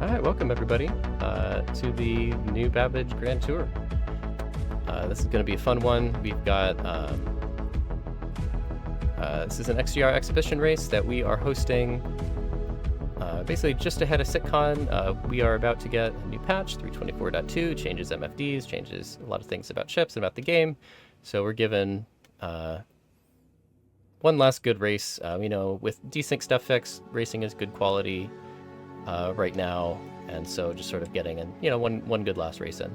All right, welcome everybody to the new Babbage Grand Tour. This is going to be a fun one. We've got this is an XGR exhibition race that we are hosting basically just ahead of SitCon. We are about to get a new patch, 324.2, changes MFDs, changes a lot of things about ships and about the game. So we're given one last good race. You know, with desync stuff fixed, racing is good quality right now, and so just sort of getting in, you know, one good last race in.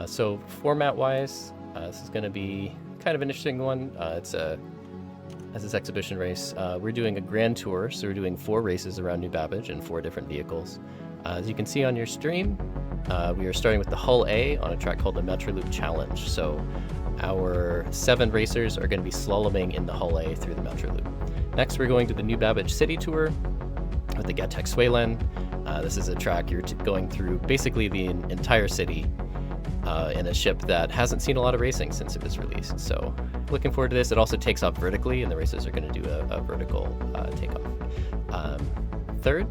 So format-wise, this is going to be kind of an interesting one. As this exhibition race, we're doing a grand tour, so we're doing 4 races around New Babbage in 4 different vehicles. As you can see on your stream, we are starting with the Hull A on a track called the Metroloop Challenge. So our 7 racers are going to be slaloming in the Hull A through the Metroloop. Next, we're going to the New Babbage City Tour with the Syulen. This is a track you're going through basically the entire city in a ship that hasn't seen a lot of racing since it was released. So looking forward to this. It also takes off vertically, and the racers are going to do a vertical takeoff. Third,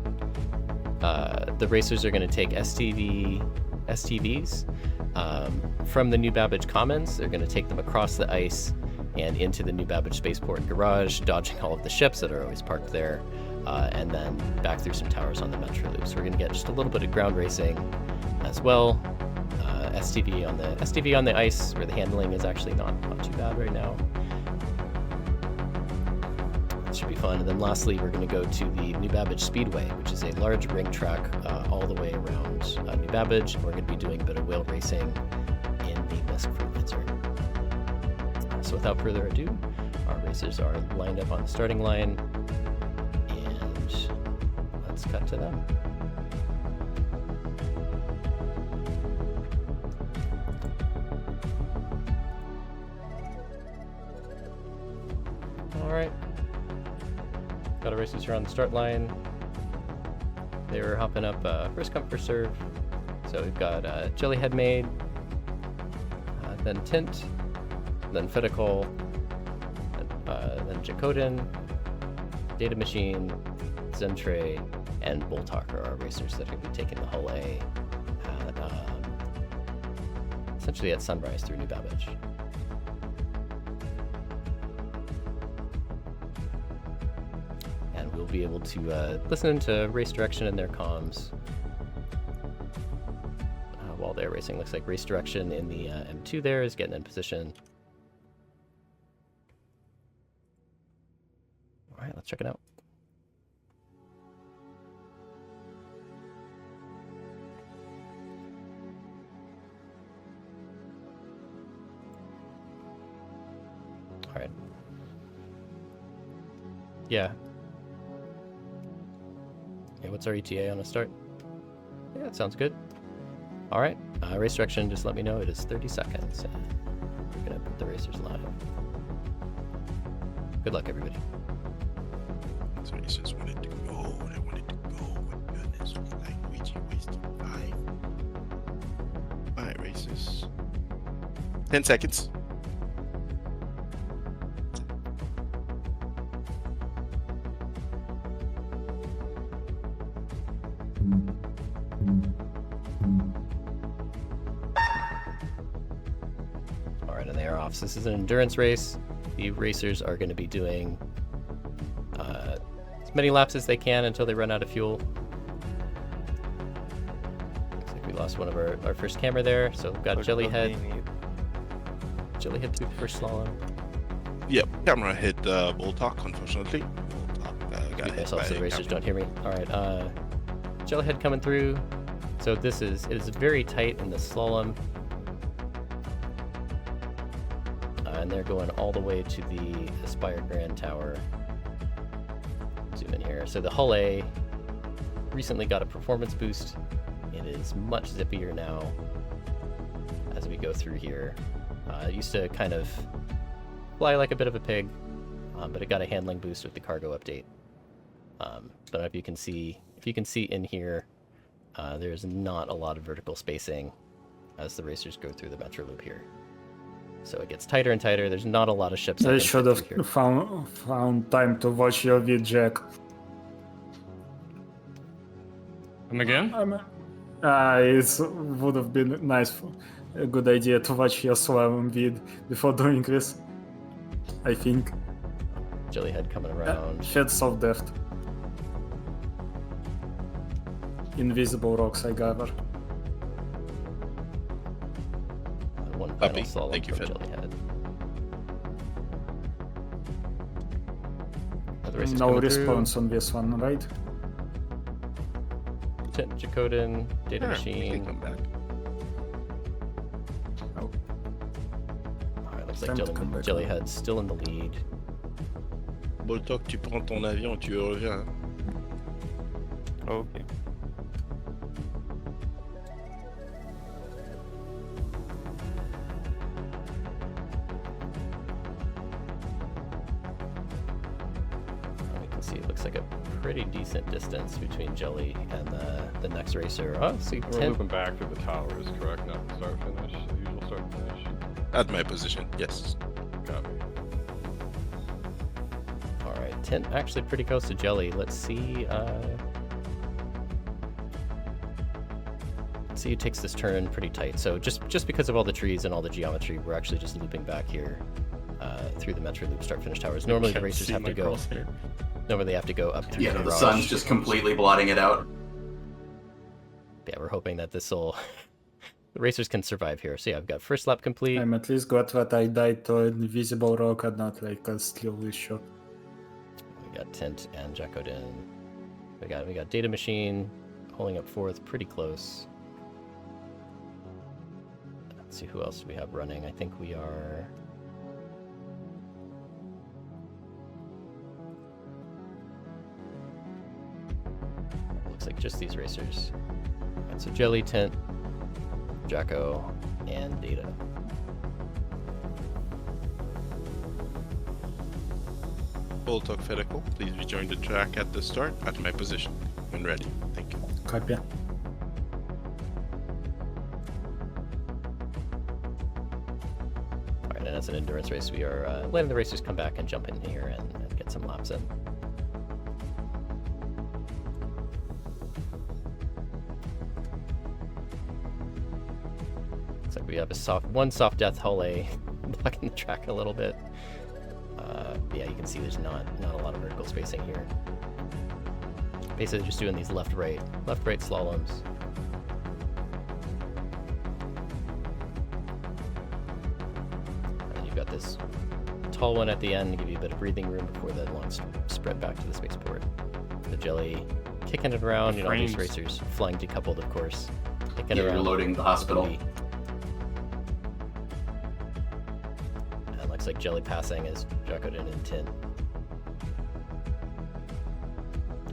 the racers are going to take STVs from the New Babbage Commons. They're going to take them across the ice and into the New Babbage Spaceport and Garage, dodging all of the ships that are always parked there, and then back through some towers on the Metroloop. So we're going to get just a little bit of ground racing as well. STV on the ice, where the handling is actually not too bad right now. It should be fun. And then lastly, we're going to go to the New Babbage Speedway, which is a large ring track all the way around New Babbage. We're going to be doing a bit of whale racing in the Misk Freelancer. So without further ado, our racers are lined up on the starting line, and let's cut to them. Alright, got our racers here on the start line. They were hopping up first come, first serve. So we've got Jellyhead Maid, then Tint, then Fitical, then Jacodin, Data Machine, Zentre, and Boltok are our racers that are going to be taking the Hull A essentially at sunrise through New Babbage. We'll be able to listen to race direction in their comms while they're racing. Looks like race direction in the M2 there is getting in position. All right, let's check it out. All right. Yeah. Okay, what's our ETA on a start? Yeah, that sounds good. All right, race direction, just let me know. It is 30 seconds. We're gonna put the racers live. Good luck, everybody. So he just wanted to go, and I wanted to go. My goodness, like Luigi wasted 5. All right, races. 10 seconds. All right, and they are off. So this is an endurance race. The racers are going to be doing as many laps as they can until they run out of fuel. Looks like we lost one of our first camera there. So we've got Jellyhead through the first slalom. Yep, camera hit Boltok, unfortunately. Boltok got hit by So the racers camera. don't hear me. All right, Jellyhead coming through. So it is very tight in the slalom. And they're going all the way to the Aspire Grand Tower. Zoom in here. So the Hull A recently got a performance boost. It is much zippier now as we go through here. It used to kind of fly like a bit of a pig, but it got a handling boost with the cargo update. But if you can see in here, there's not a lot of vertical spacing as the racers go through the Metroloop here. So it gets tighter and tighter. There's not a lot of ships. I should have found time to watch your vid, Jack. And again? It would have been a good idea to watch your slalom vid before doing this. I think. Jellyhead coming around. Sheds of Deft. Invisible rocks, I gather. One final Puppy. slalom Thank you, from Fed. Jellyhead. The race is No coming response on this one, right? through. Jacoden, Data Sure, we can Machine. come back. Oh. Alright, looks like Time to come back. Jellyhead's still in the lead. Boltok, tu prends ton avion, tu reviens. Okay. We can see it looks like a pretty decent distance between Jelly and the next racer. Oh, see, We're 10. looping back through the towers, correct? Not the start finish, the usual start finish. At my position, yes. Copy. All right, 10 actually pretty close to Jelly. Let's see. Let's see who takes this turn pretty tight. So just because of all the trees and all the geometry, we're actually just looping back here through the Metroloop start finish towers. Normally the racers have to go. Normally they have to go up to Yeah, the the garage. sun's just completely blotting it out. Yeah, we're hoping that this will. The racers can survive here. So yeah, I've got first lap complete. I'm at least glad that I died to an invisible rock and not like a skillless shot. We got Tint and Jacoden. We got Data Machine holding up fourth, pretty close. Let's see who else we have running. I think we are. Looks like just these racers. Alright, so Jelly, Tint, Jacko, and Data. Boltok Fedical, please rejoin the track at the start at my position when ready. Thank you. Copy. Alright, and as an endurance race, we are letting the racers come back and jump in here and get some laps in. Looks like we have one soft death hallway blocking the track a little bit. But yeah, you can see there's not a lot of vertical spacing here. Basically just doing these left-right slaloms. And then you've got this tall one at the end to give you a bit of breathing room before the long spread back to the spaceport. The Jelly kicking it around, you know, all these Frames. racers flying decoupled, of course. Kicking Yeah, around. you're loading the hospital. And looks like Jelly passing is Jacoden and Tint.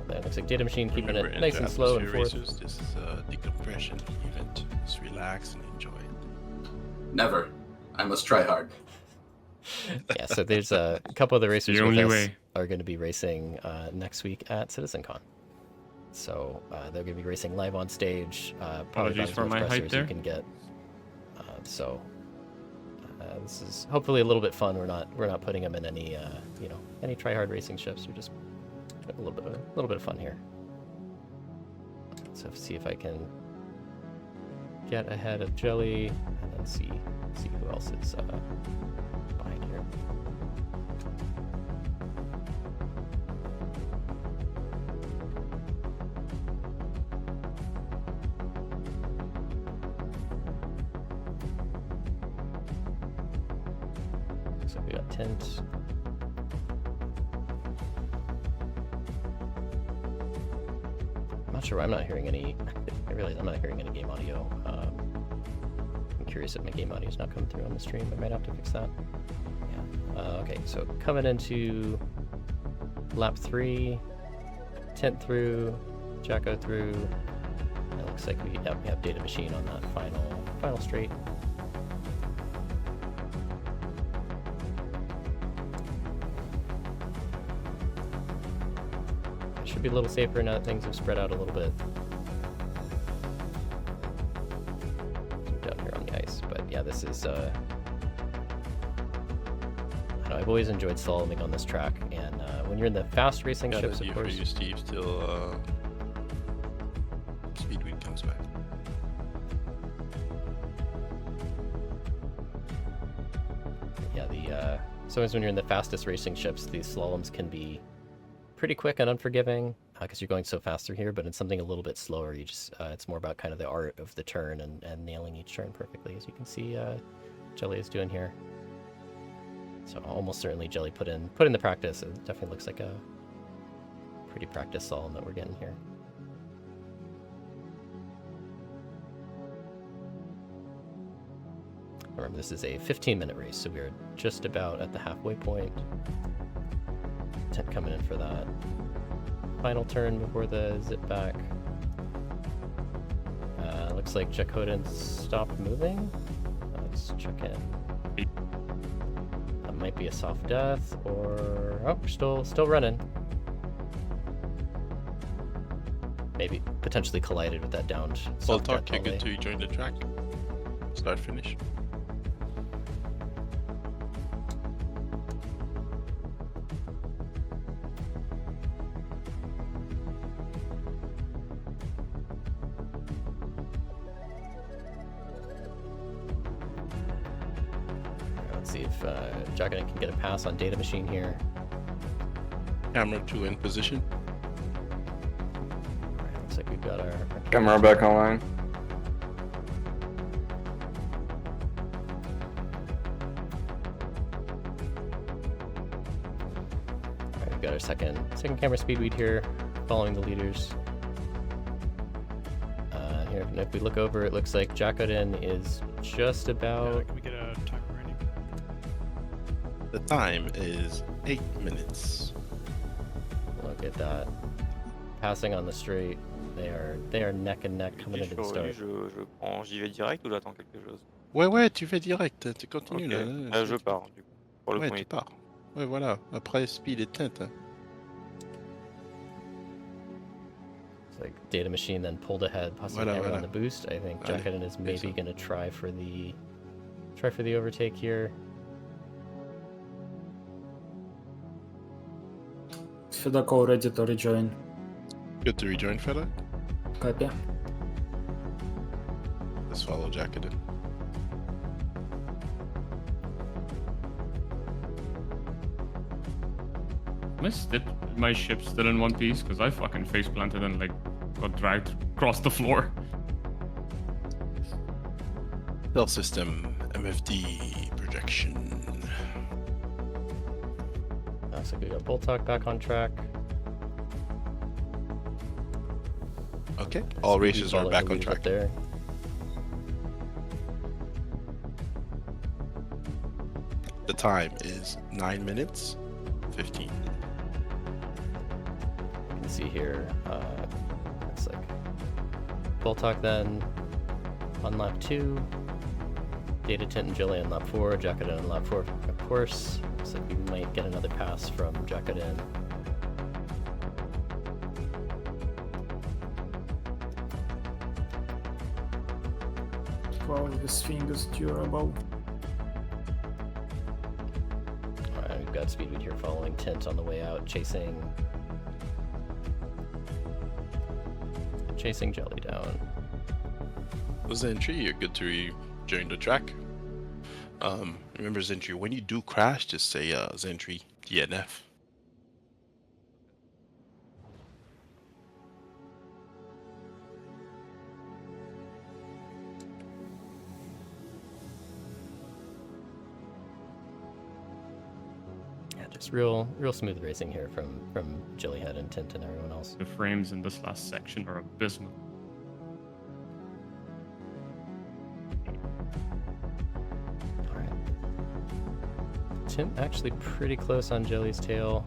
That looks like Data Machine keeping Remember, it nice and slow and Atmosphere fourth. Racers, this is a decompression event. Just relax and enjoy it. Never. I must try hard. Yeah, so there's a couple of the racers The with only us way. are going to be racing next week at CitizenCon. So they're going to be racing live on stage. Probably Apologies about for as much my press height as you there. can get. This is hopefully a little bit fun. We're not putting them in any any try hard racing shifts. We're just a little bit of fun here. So see if I can get ahead of Jelly and then see who else is behind here. So we got Tint. I'm not sure why I'm not hearing any. I realize I'm not hearing any game audio. I'm curious if my game audio is not coming through on the stream. I might have to fix that. Yeah. Okay, so coming into lap 3, Tint through, Jacko through. It looks like we have Data Machine on that final straight. Should be a little safer now that things have spread out a little bit. Down here on the ice, but yeah, this is. I don't know, I've always enjoyed slaloming on this track, and when you're in the fast racing Got ships, a of for course. you, Steve. Still Sometimes when you're in the fastest racing ships, these slaloms can be pretty quick and unforgiving because you're going so fast through here, but in something a little bit slower, you just it's more about kind of the art of the turn and nailing each turn perfectly, as you can see Jelly is doing here. So almost certainly Jelly put in the practice. It definitely looks like a pretty practiced slalom that we're getting here. Remember, this is a 15-minute race, so we're just about at the halfway point. Tent coming in for that final turn before the zip back. Looks like Jakoden stopped moving. Let's check in. That might be a soft death, or oh, we're still running. Maybe potentially collided with that downed. Full talk, you're good to join the track. Start finish. Let's see if Jakoden can get a pass on Data Machine here. Camera 2 in position. Alright, looks like we've got our Camera back online. Alright, we've got our second camera speedweed here, following the leaders. Here, and if we look over, it looks like Jakoden is just about. Can we get a timer ready? The time is 8 minutes. Look at that, passing on the straight. They are neck and neck coming into the start. J'y vais direct ou j'attends quelque chose? Ouais, tu fais direct, tu continues Ok. là. Je pars du coup. Pour le Ouais, premier tu pars. Ouais, voilà. Après, speed et teinte. It's like Data Machine then pulled ahead, possibly Voilà. on the boost. I think Allez, Jakoden is maybe ça. going to try for the overtake here. Fedako ready to rejoin. Good to rejoin, fella. Copy. Let's follow Jakoden. Missed it. My ship's still in one piece because I fucking face planted and like got dragged across the floor. Cell system, MFD, projection. So we got Boltok back on track. Okay, all Speedweed races are following back the on leaders up track. there. The time is 9 minutes 15. You can see here, looks like Boltok then on lap 2, Data Tint and Jilly on lap 4, Jakoden on lap 4, of course. Looks like we might get another pass from Jakoden. Wow, this thing is durable. Alright, we've got Speedweed here following Tint on the way out, chasing Jelly down. Zentry, you're good to rejoin the track. Remember Zentry, when you do crash, just say Zentry DNF. Yeah, just real smooth racing here from Jillyhead and Tint and everyone else. The frames in this last section are abysmal. Alright. Tint actually pretty close on Jelly's tail.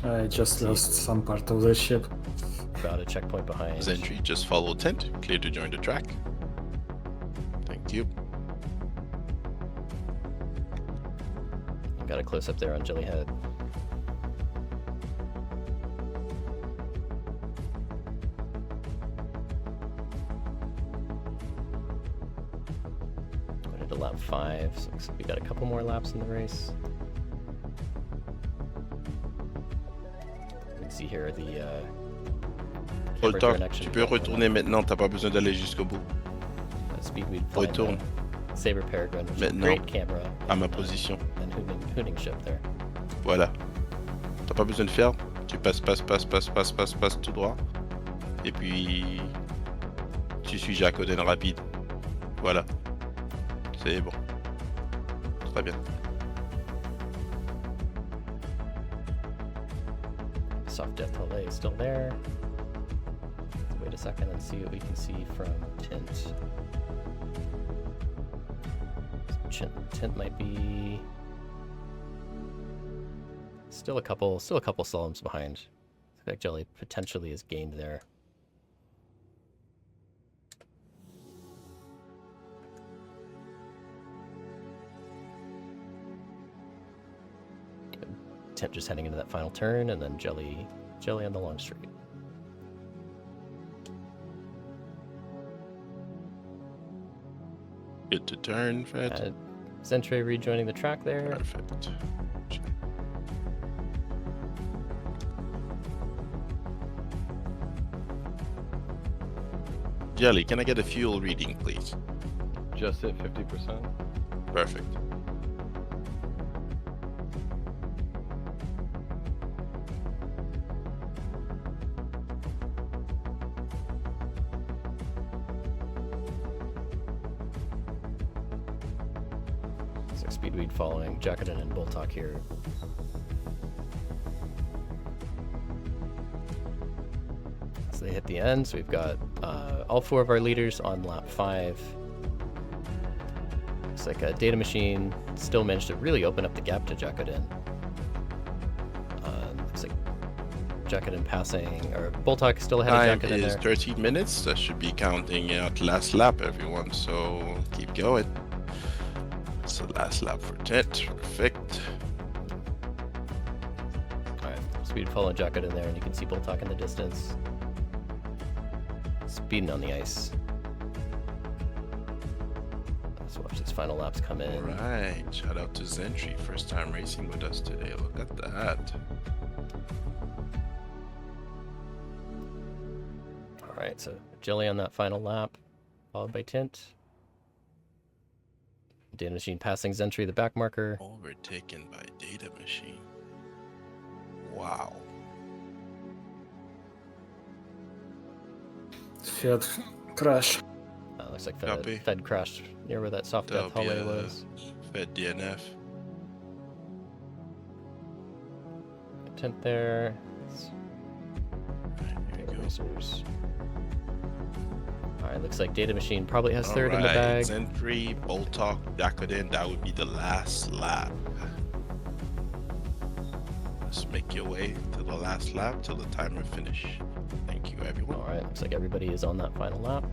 I just lost some part of the ship. About a checkpoint behind. Zentry, just follow Tent, clear to join the track. Thank you. Got a close up there on Jillyhead. Going into lap 5, so looks like we got a couple more laps in the race. You can see here the camera Boltok, connection tu peux going retourner on. maintenant, t'as pas besoin d'aller jusqu'au bout. Speedweed flying Retourne. the Saber Peregrine, which is a Maintenant, great camera. à ma and, position. And Hooning ship there. Voilà. T'as pas besoin de faire. Tu passes tout droit. Et puis tu suis Jacqueline rapide. Voilà. C'est bon. Très bien. Soft Death Hole is still there. Let's wait a second and see what we can see from Tint. Tint might be still a couple slaloms behind. Looks like Jelly potentially has gained there. Tint just heading into that final turn, and then Jelly on the long straight. Good to turn, Fred. Zentre rejoining the track there. Perfect. Jelly, can I get a fuel reading, please? Just hit 50%. Perfect. So Speedweed following Jacqueline and Boltok here. So they hit the end, so we've got all 4 of our leaders on lap 5. Looks like a Data Machine still managed to really open up the gap to Jacqueline. Looks like Jacqueline passing, or Boltok still ahead of Time Jacqueline is there. 13 minutes. That should be counting out last lap, everyone. So keep going. It's the last lap for Tent. Perfect. Alright, Speed following Jacqueline there, and you can see Boltok in the distance. Speeding on the ice. Let's watch these final laps come in. Alright. Shout out to Zentry. First time racing with us today. Look at that. Alright, so Jelly on that final lap, followed by Tint. Data Machine passing Zentry, the back marker. Overtaken by Data Machine. Wow. Fed crash. Looks like Copy. Fed crashed near where that soft death That'll be hallway a was. Fed DNF. Tint there. There you go. Racers. Alright, looks like Data Machine probably has third in the bag. Zentry, Boltok, Jacqueline. That would be the last lap. Just make your way to the last lap till the timer finish. Thank you, everyone. Alright, looks like everybody is on that final lap.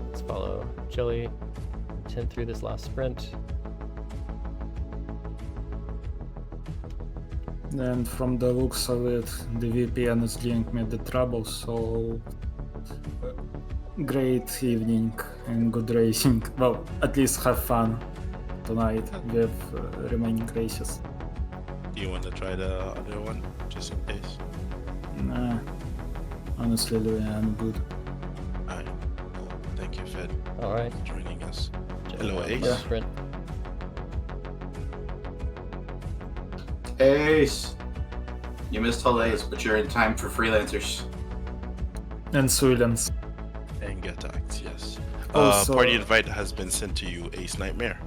Let's follow Jelly, Tint through this last sprint. And from the looks of it, the VPN is giving me the trouble, so great evening and good racing. Well, at least have fun tonight with remaining races. Do you want to try the other one, just in case? Nah, honestly, Louis, I'm good. Alright, cool. Thank you, Fed, Alright. for joining us. Jelly Hello, on the Ace. first sprint. Ace! You missed holidays, but you're in time for freelancers. And Syulen. And get attacked, yes. Also- Party invite has been sent to you, Ace Nightmare.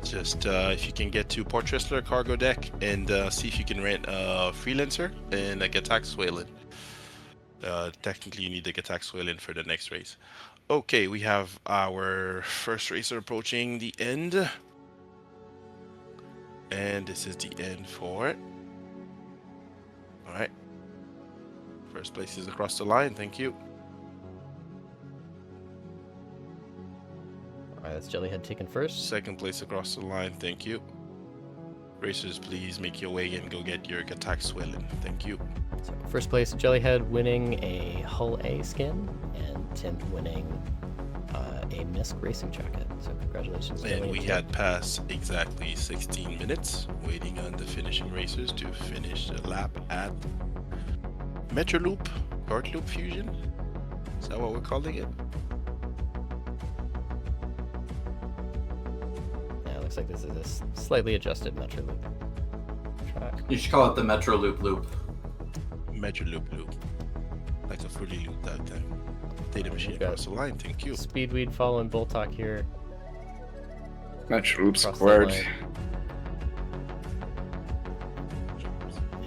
Just if you can get to Port Tristler cargo deck and see if you can rent a Freelancer and a Attack Syulen. Technically, you need the Attack Syulen for the next race. Okay, we have our first racer approaching the end. And this is the end for it. Alright. First place is across the line, thank you. Alright, that's Jellyhead taken first. Second place across the line, thank you. Racers, please make your way and go get your Attack Syulen. Thank you. So first place, Jellyhead winning a Hull A skin, and Tint winning a Misk racing jacket. So congratulations, Jelly And we Tint. had passed exactly 16 minutes waiting on the finishing racers to finish the lap at Metroloop, Short Loop Fusion. Is that what we're calling it? Yeah, it looks like this is a slightly adjusted Metroloop track. You should call it the Metroloop loop. Metroloop loop. Like a fully looped out time. Data machine We've got across the line, thank you. Speedweed following Bulltalk here. Metroloop Across the squared. line.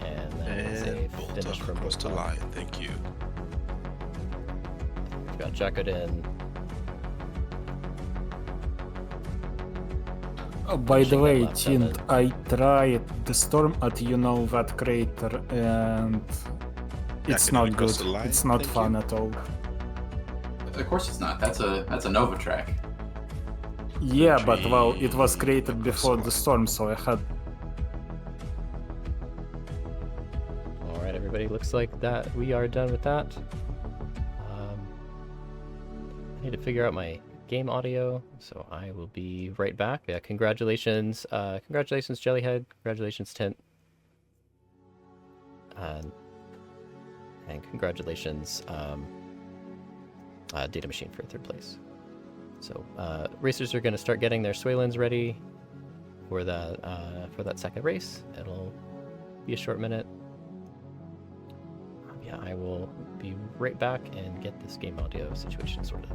And that is a And finish Bolton from across the Bulltalk. line, thank you. We've got Jacket in. Oh, by the Finishing way, that lap Tint, seven. I tried the storm at that crater and it's Jacketed not across good. the line, It's not thank fun you. at all. Of course it's not. That's a Nova track. Yeah, but well, it was created Across before the the line. storm, so I had. All right, everybody. Looks like that we are done with that. I need to figure out my game audio, so I will be right back. Yeah, congratulations, congratulations, Jellyhead. Congratulations, Tint. And congratulations, Data Machine for third place. So racers are going to start getting their Syulens ready for that second race. It'll be a short minute. Yeah, I will be right back and get this game audio situation sorted.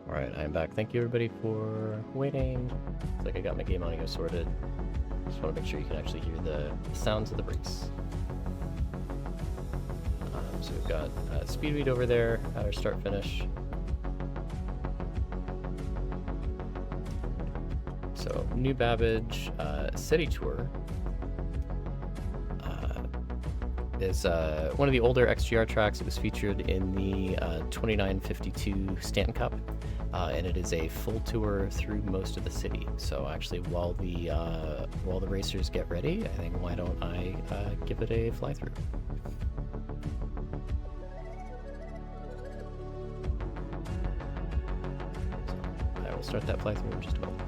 Alright, I'm back. Thank you everybody for waiting. Looks like I got my game audio sorted. Just want to make sure you can actually hear the sounds of the race. So we've got Speedweed over there at our start finish. So New Babbage City Tour is one of the older XGR tracks. It was featured in the 2952 Stanton Cup. And it is a full tour through most of the city. So actually, while the racers get ready, I think why don't I give it a fly through? So I will start that fly through in just a moment.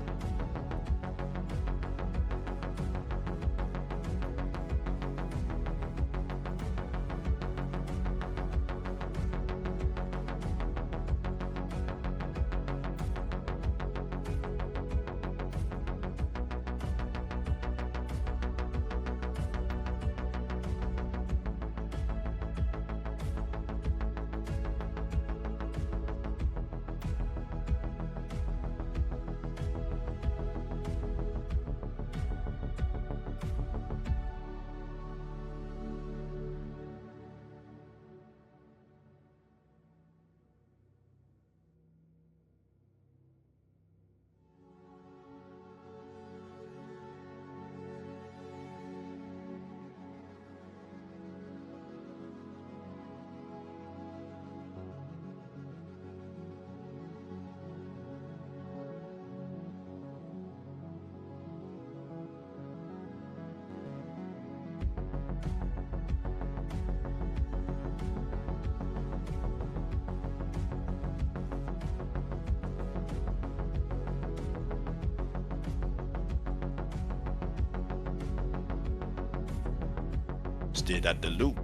Stayed at the loop.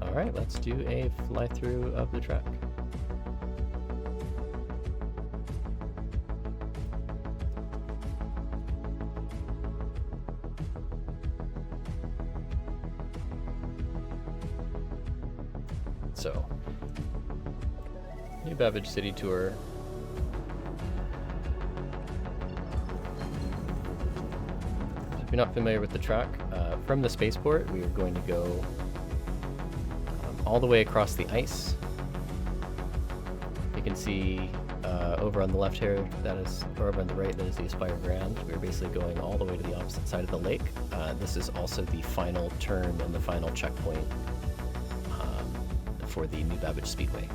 All right, let's do a fly through of the track. So, new Babbage City Tour. If you're not familiar with the track, from the spaceport, we are going to go all the way across the ice. You can see over on the left here, that is, or over on the right, that is the Aspire Grand. We're basically going all the way to the opposite side of the lake. This is also the final turn and the final checkpoint for the new Babbage Speedway.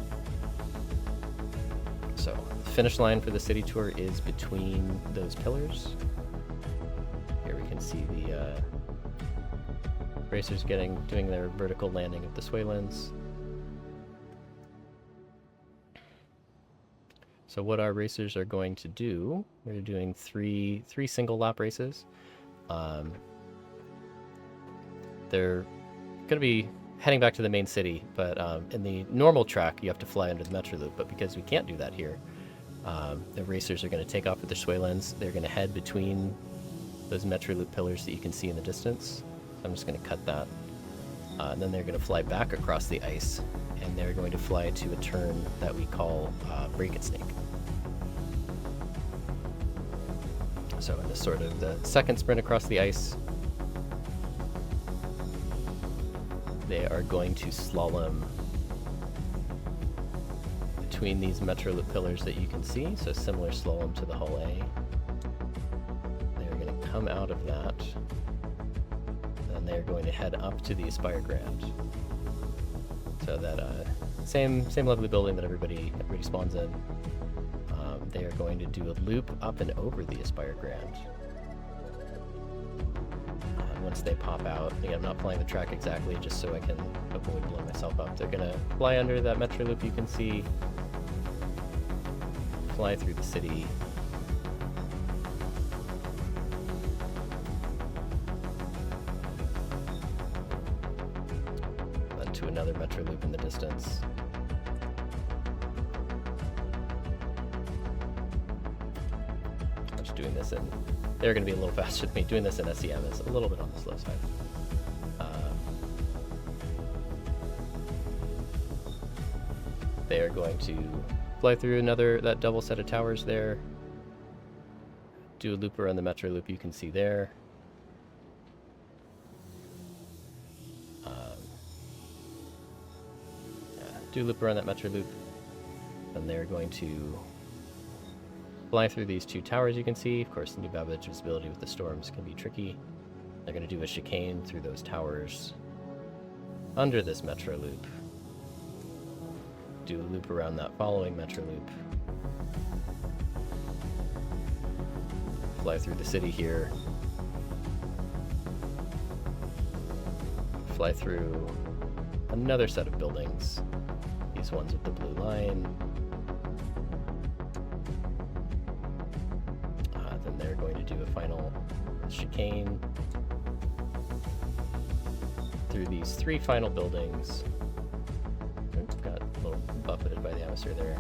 So, the finish line for the city tour is between those pillars. Here we can see the racers doing their vertical landing of the Syulens. So what our racers are going to do, we're doing three single lap races. They're going to be heading back to the main city, but in the normal track you have to fly under the Metroloop, but because we can't do that here, the racers are going to take off with the Syulens. They're going to head between those Metroloop pillars that you can see in the distance. I'm just going to cut that. And then they're going to fly back across the ice, and they're going to fly to a turn that we call Break It Snake. So in this sort of the second sprint across the ice, they are going to slalom between these Metroloop pillars that you can see, so similar slalom to the Hull A. They're going to come out of that, and they're going to head up to the Aspire Grand. So that same lovely building that everybody spawns in. They are going to do a loop up and over the Aspire Grand. Once they pop out, again, I'm not flying the track exactly just so I can avoid blowing myself up. They're going to fly under that Metroloop you can see, fly through the city, then to another Metroloop in the distance. I'm just doing this in, they're going to be a little faster than me. Doing this in SEM is a little bit on the slow side. They are going to fly through that double set of towers there, do a loop around the Metroloop you can see there. Do a loop around that Metroloop, and they're going to fly through these two towers you can see. Of course, the new Babbage visibility with the storms can be tricky. They're going to do a chicane through those towers under this Metroloop. Do a loop around that following Metroloop. Fly through the city here. Fly through another set of buildings. These ones with the blue line. Then they're going to do a final chicane through these three final buildings. Oops, got a little buffeted by the atmosphere there.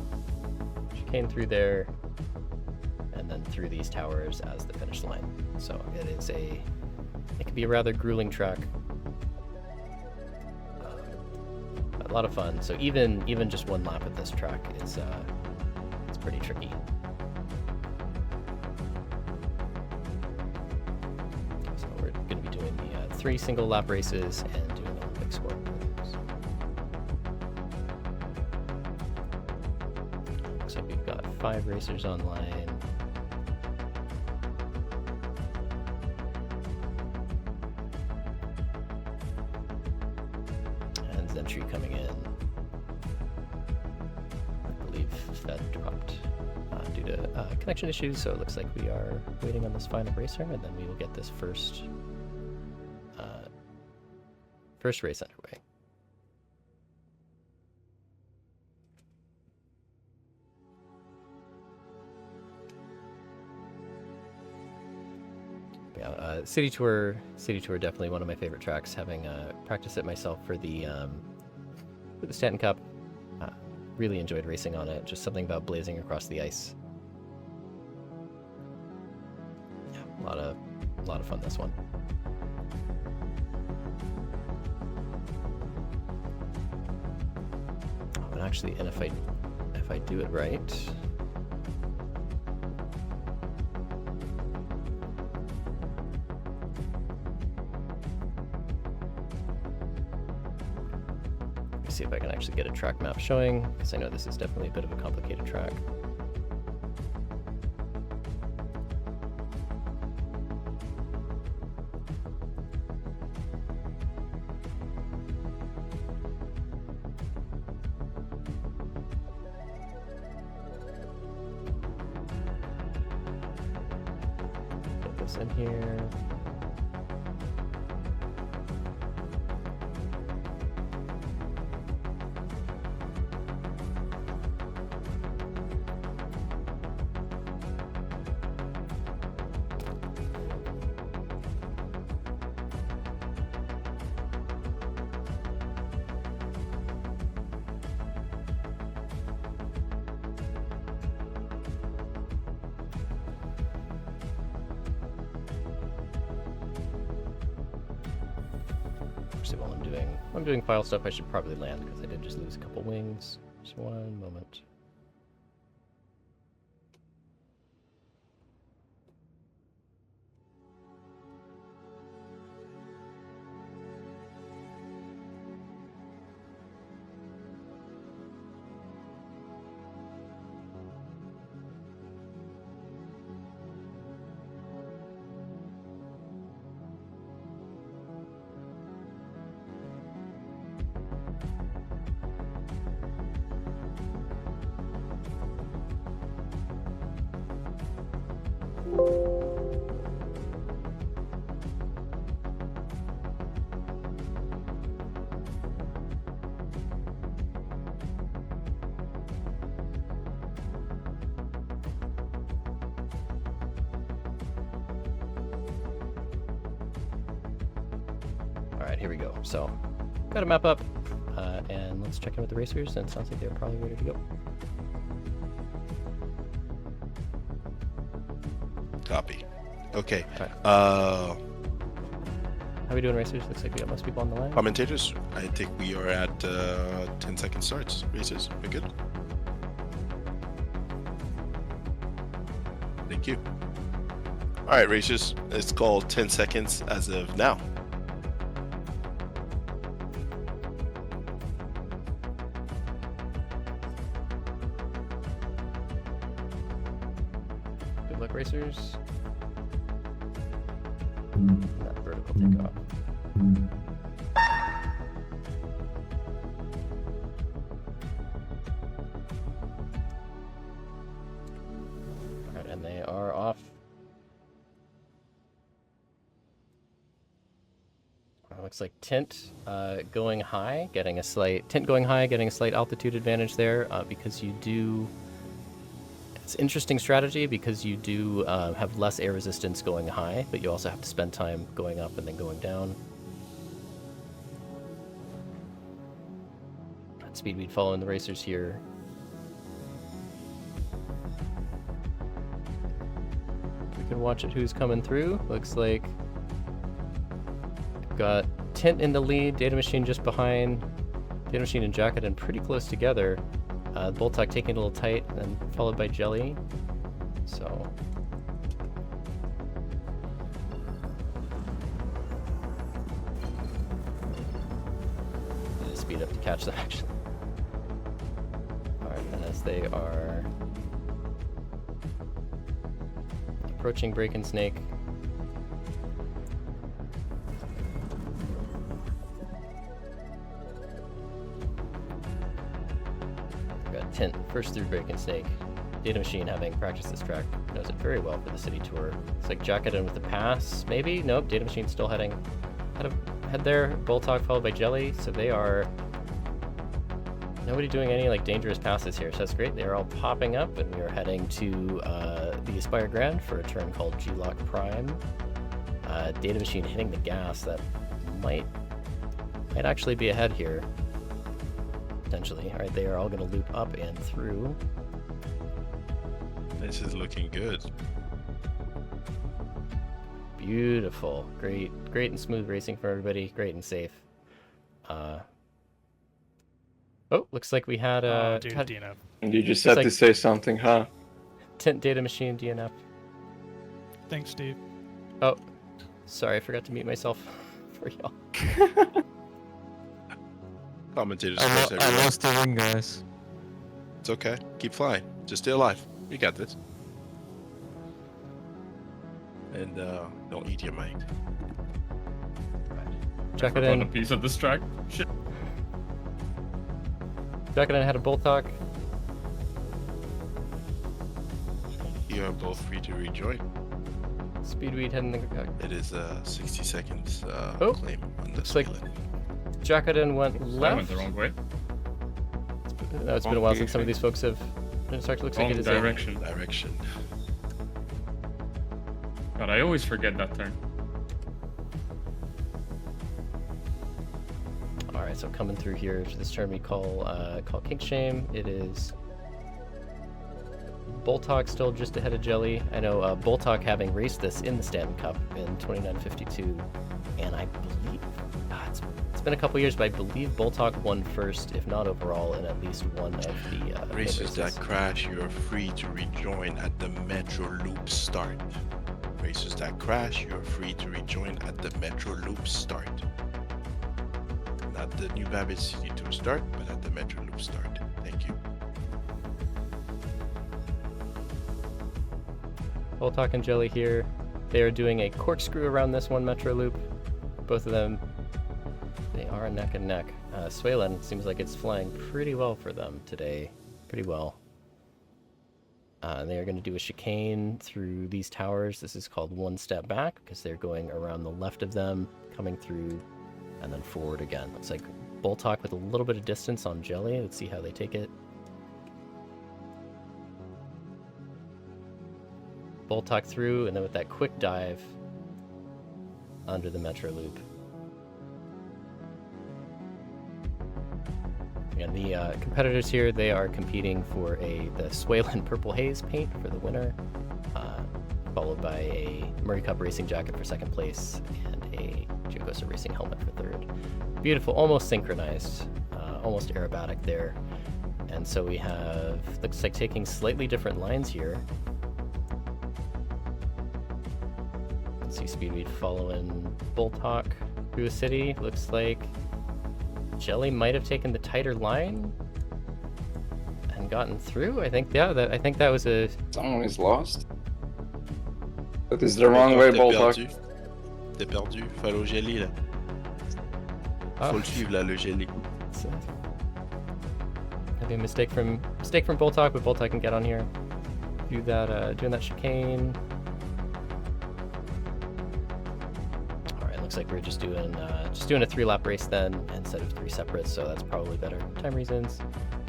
Chicane through there, and then through these towers as the finish line. So it can be a rather grueling track. A lot of fun. So even just one lap of this track is it's pretty tricky. So we're going to be doing the 3 single lap races and doing the Olympic score. Looks like we've got 5 racers online. And entry coming in. I believe fed dropped due to connection issues, so it looks like we are waiting on this final racer, and then we will get this first race underway. Yeah, City Tour definitely one of my favorite tracks. Having practiced it myself for the Stanton Cup, really enjoyed racing on it. Just something about blazing across the ice. Yeah, a lot of fun this one. Oh, and actually, and if I do it right. See if I can actually get a track map showing, because I know this is definitely a bit of a complicated track. Put this in here. While I'm doing file stuff, I should probably land because I did just lose a couple wings. Just one moment. Alright, here we go. So, got a map up, and let's check in with the racers, and it sounds like they're probably ready to go. Copy. Okay. Right. How How we doing, racers? Looks like we got most people on the line. commentators, I think we are at 10-second starts. Racers, we're good. Thank you. All right, racers, it's called 10 seconds as of now. Good luck, racers. That vertical takeoff. Alright, and they are off. Looks like Tint going high, getting a slight altitude advantage there because you do. It's an interesting strategy because you do have less air resistance going high, but you also have to spend time going up and then going down. Speedweed following the racers here. We can watch it who's coming through. Looks like we've got Tint in the lead, Data Machine just behind, Data Machine and Jacket and pretty close together. Boltok taking it a little tight, and followed by Jelly. So need to speed up to catch them actually. Alright, and as they are approaching Break and Snake. Tint, first through Break and Snake. Data Machine, having practiced this track, knows it very well for the city tour. It's like Jacket in with the pass, maybe? Nope, Data Machine's still head there. Bulltalk followed by Jelly, so they are... Nobody doing any like dangerous passes here, so that's great. They're all popping up, and we are heading to the Aspire Grand for a turn called G-Lock Prime. Data Machine hitting the gas. That might actually be ahead here, potentially. All right, they are all going to loop up and through. This is looking good. Beautiful, great and smooth racing for everybody. Great and safe. Oh, looks like we had DNF. You just had to say something, huh? Tint Data Machine DNF. Thanks, Steve. Oh, sorry, I forgot to mute myself for y'all. Commentators. I lost the ring, guys. It's okay. Keep flying. Just stay alive. You got this. And don't eat your mic. Check it On a in. piece of this track. Shit. Check it in. Had a Bulltalk. You are both free to rejoin. Speedweed heading the. It is 60 seconds Oh, claim on the looks like Syulen. Jackaden went I left. went the wrong way. It's been a while since some of these folks have. Looks like Wrong it is direction. Direction. God, I always forget that turn. All right, so coming through here to this turn we call Kink Shame. It is Bulltalk still just ahead of Jelly. I know Bulltalk having raced this in the Stanton Cup in 29.52, and I believe it's been a couple years, but I believe Bulltalk won first, if not overall, in at least one of the Races that crash, you are free to rejoin at the Metroloop start. Races that crash, you are free to rejoin at the Metroloop start. Not the new Babbage City Tour start, but at the Metroloop start. Thank you. Bulltalk and Jelly here. They are doing a corkscrew around this one Metro Loop. Both of them, they are neck and neck. Syulen seems like it's flying pretty well for them today. Pretty well. They are going to do a chicane through these towers. This is called one step back because they're going around the left of them, coming through, and then forward again. Looks like Bulltalk with a little bit of distance on Jelly. Let's see how they take it. Bulltalk through, and then with that quick dive under the Metro Loop. And the competitors here, they are competing for the Syulen Purple Haze paint for the winner, followed by a Murray Cup Racing jacket for second place, and a Jocosa Racing helmet for third. Beautiful, almost synchronized, almost aerobatic there. And so we have, looks like taking slightly different lines here. See Speedweed following Bulltalk through the city. Looks like Jelly might have taken the tighter line and gotten through. I think, yeah, I think that was a... Someone is lost. That is the wrong way, Bulltalk. T'es perdu. Follow Jelly là. Faut le suivre là, le Jelly. Maybe a mistake from Bulltalk, but Bulltalk can get on here. Do that, doing that chicane. Looks like we're just doing a 3-lap race then instead of 3 separate, so that's probably better time reasons.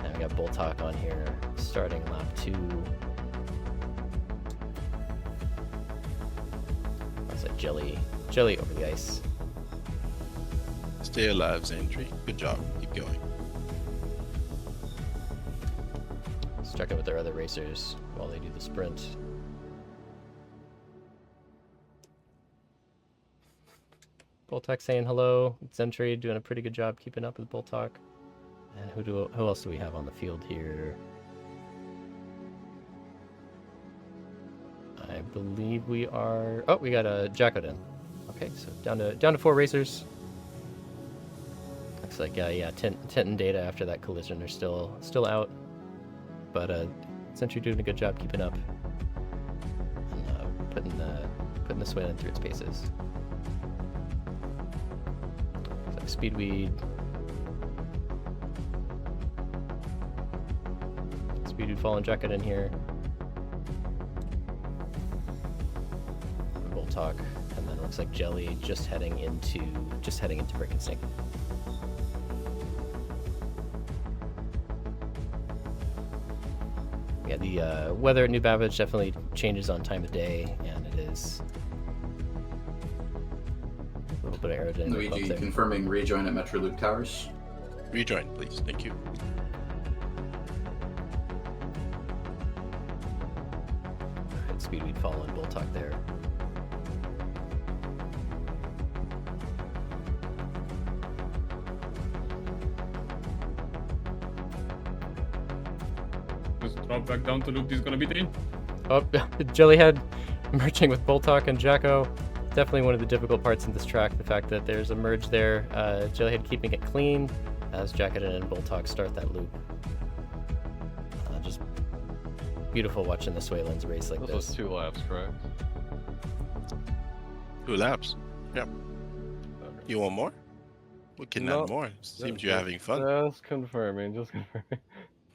And we got Bulltalk on here starting lap 2. Looks like Jelly over the ice. Stay alive, Zandri. Good job. Keep going. Let's check in with their other racers while they do the sprint. Bulltalk saying hello. Zentry doing a pretty good job keeping up with Bulltalk. And who else do we have on the field here? I believe we are. Oh, we got a Jackoden. Okay, so down to 4 racers. Looks like yeah, Tint and Data after that collision are still out. But Zentry doing a good job keeping up and putting the Syulen through its paces. Speedweed. Speed Fall and Jacket in here. Bull Talk, and then looks like Jelly just heading into Brick and Sink. Yeah, the weather at New Babbage definitely changes on time of day, and it is a little bit of aerodynamic. Luigi up there. confirming rejoin at Metroloop Towers. Rejoin, please. Thank you. Alright, Speedweed Fall and Bull Talk there. Just drop back down to loop. He's gonna be in. Oh, Jellyhead merging with Bull Talk and Jacko. Definitely one of the difficult parts in this track, the fact that there's a merge there. Jellyhead keeping it clean as Jacket and Bull Talk start that loop. Just beautiful watching the Syulen's race like This this. was 2 laps, correct? 2 laps. Yep. Okay. You want more? We can No, add more. Seems you're having fun. Just confirming, just confirming. I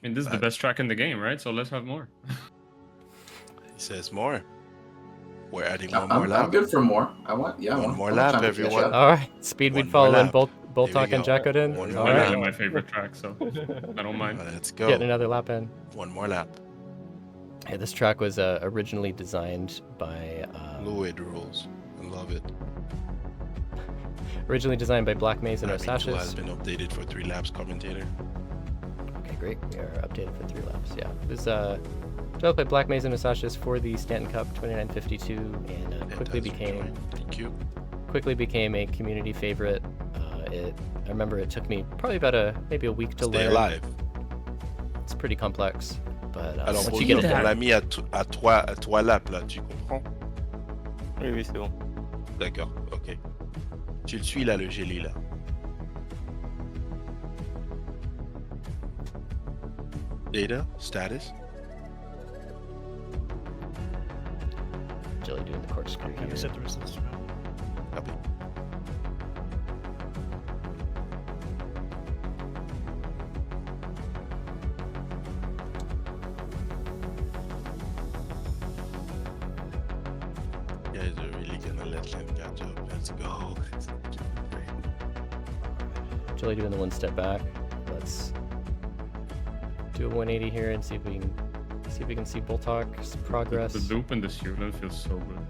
mean, this is the best track in the game, right? So let's have more. He says more. We're adding one more I'm lap. good for more. I want One more I want lap, time to catch everyone. up. Alright, Speedweed One Fall more and lap. Bull Here Talk we and go. Jacko in. One It's more not lap. really my favorite track, so I don't mind. Let's go. Getting another lap in. One more lap. Yeah, this track was originally designed by Fluid rules. I love it. Black Maze and Having 2 has Osashes. been updated for 3 laps, commentator. Okay, great. We are updated for 3 laps. Yeah, it was developed by Black Maze and Osashes for the Stanton Cup 2952, and quickly became a community favorite. I remember it took me probably about maybe a week to Stay learn. alive. It's pretty complex, but Alors, once you get it on down, l'a mis à 3 laps, là, tu comprends? Oui, c'est bon. D'accord, ok. Tu le suis, là, le Jelly, là. Data, status. Jelly doing the corkscrew Kind here. of set the resistance around. Copy. You guys are really gonna let them catch up. Let's go. Jelly doing the one step back. Let's do a 180 here and see if we can see Bull Talk's progress. The loop and the Syulen feels so good.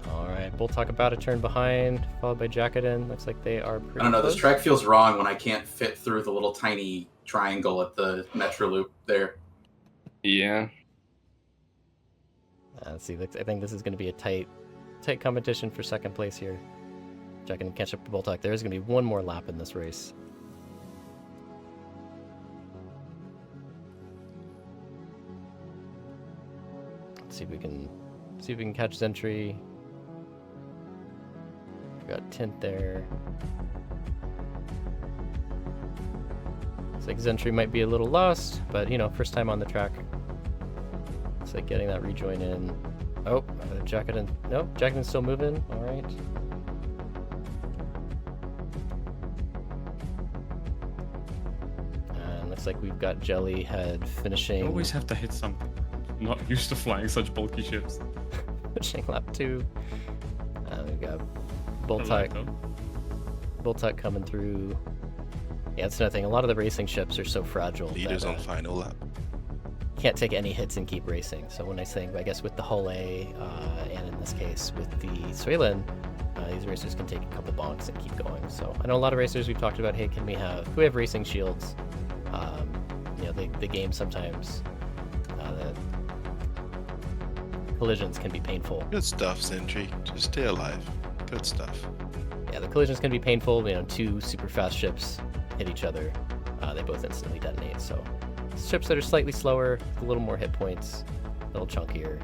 All right, Bull Talk about a turn behind, followed by Jackaden. Looks like they are pretty I don't know. close. This track feels wrong when I can't fit through the little tiny triangle at the Metroloop there. Yeah. Let's see. I think this is going to be a tight competition for second place here. Jack can catch up to Bull Talk. There is going to be one more lap in this race. Let's see if we can catch Zentry. We got Tint there. Looks like Zentry might be a little lost, but you know, first time on the track. Looks like getting that rejoin in. Oh, Jackaden. Nope, Jackaden's still moving. All right. And looks like we've got Jellyhead finishing. You always have to hit something. I'm not used to flying such bulky ships. Finishing lap 2. We got Bull I like Talk. them. Bull Talk coming through. Yeah, that's another thing. A lot of the racing ships are so fragile. Leaders that, on final lap. can't take any hits and keep racing. So when I say, I guess with the Hull A, and in this case with the Syulen, these racers can take a couple bonks and keep going. So I know a lot of racers we've talked about, hey, can we have racing shields? You know, the game sometimes, the collisions can be painful. Good stuff, Sentry. Just stay alive. Good stuff. Yeah, the collisions can be painful. You know, 2 super fast ships hit each other, they both instantly detonate. So ships that are slightly slower, a little more hit points, a little chunkier,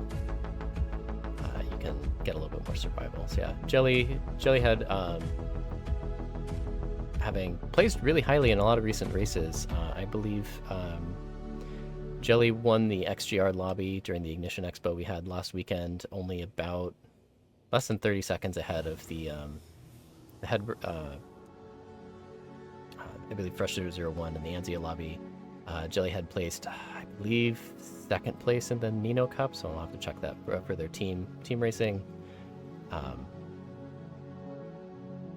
you can get a little bit more survival. So yeah, Jellyhead, having placed really highly in a lot of recent races, I believe Jelly won the XGR lobby during the Ignition Expo we had last weekend, only about less than 30 seconds ahead of the I believe Frustrator 01 in the Anzia lobby. Jelly had placed, I believe, second place in the Nino Cup, so I'll have to check that for their team racing.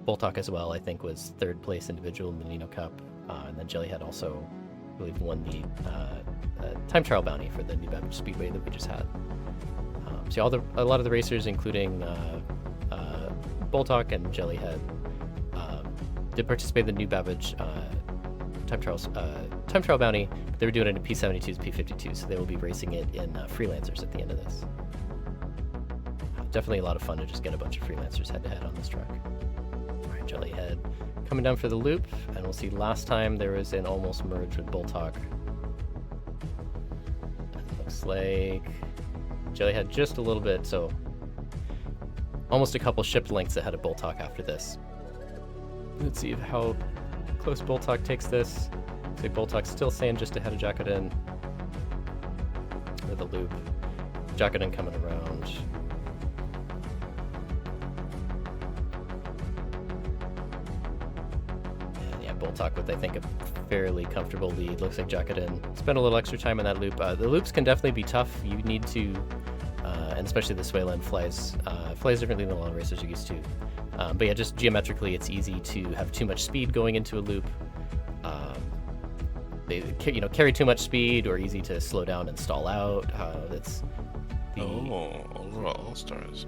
Boltok as well, I think, was third place individual in the Nino Cup, and then Jelly had also, I believe, won the time trial bounty for the new Babbage Speedway that we just had. So a lot of the racers, including Boltok and Jelly, did participate in the new Babbage time trial bounty. But they were doing it in P72s, P52s, so they will be racing it in Freelancers at the end of this. Definitely a lot of fun to just get a bunch of Freelancers head-to-head on this track. All right, Jellyhead coming down for the loop, and we'll see last time there was an almost merge with Boltok. Looks like Jellyhead just a little bit, so almost a couple shipped lengths ahead of Boltok after this. Let's see how close Boltok takes this. Looks like Boltok's still staying just ahead of Jacodin with the loop. Jacodin coming around. And yeah, Boltok with, I think, a fairly comfortable lead. Looks like Jacodin spent a little extra time on that loop. The loops can definitely be tough. You need to, and especially the Syulen flies differently than a lot of racers are used to. But yeah, just geometrically, it's easy to have too much speed going into a loop. They carry too much speed, or easy to slow down and stall out. That's the all stars.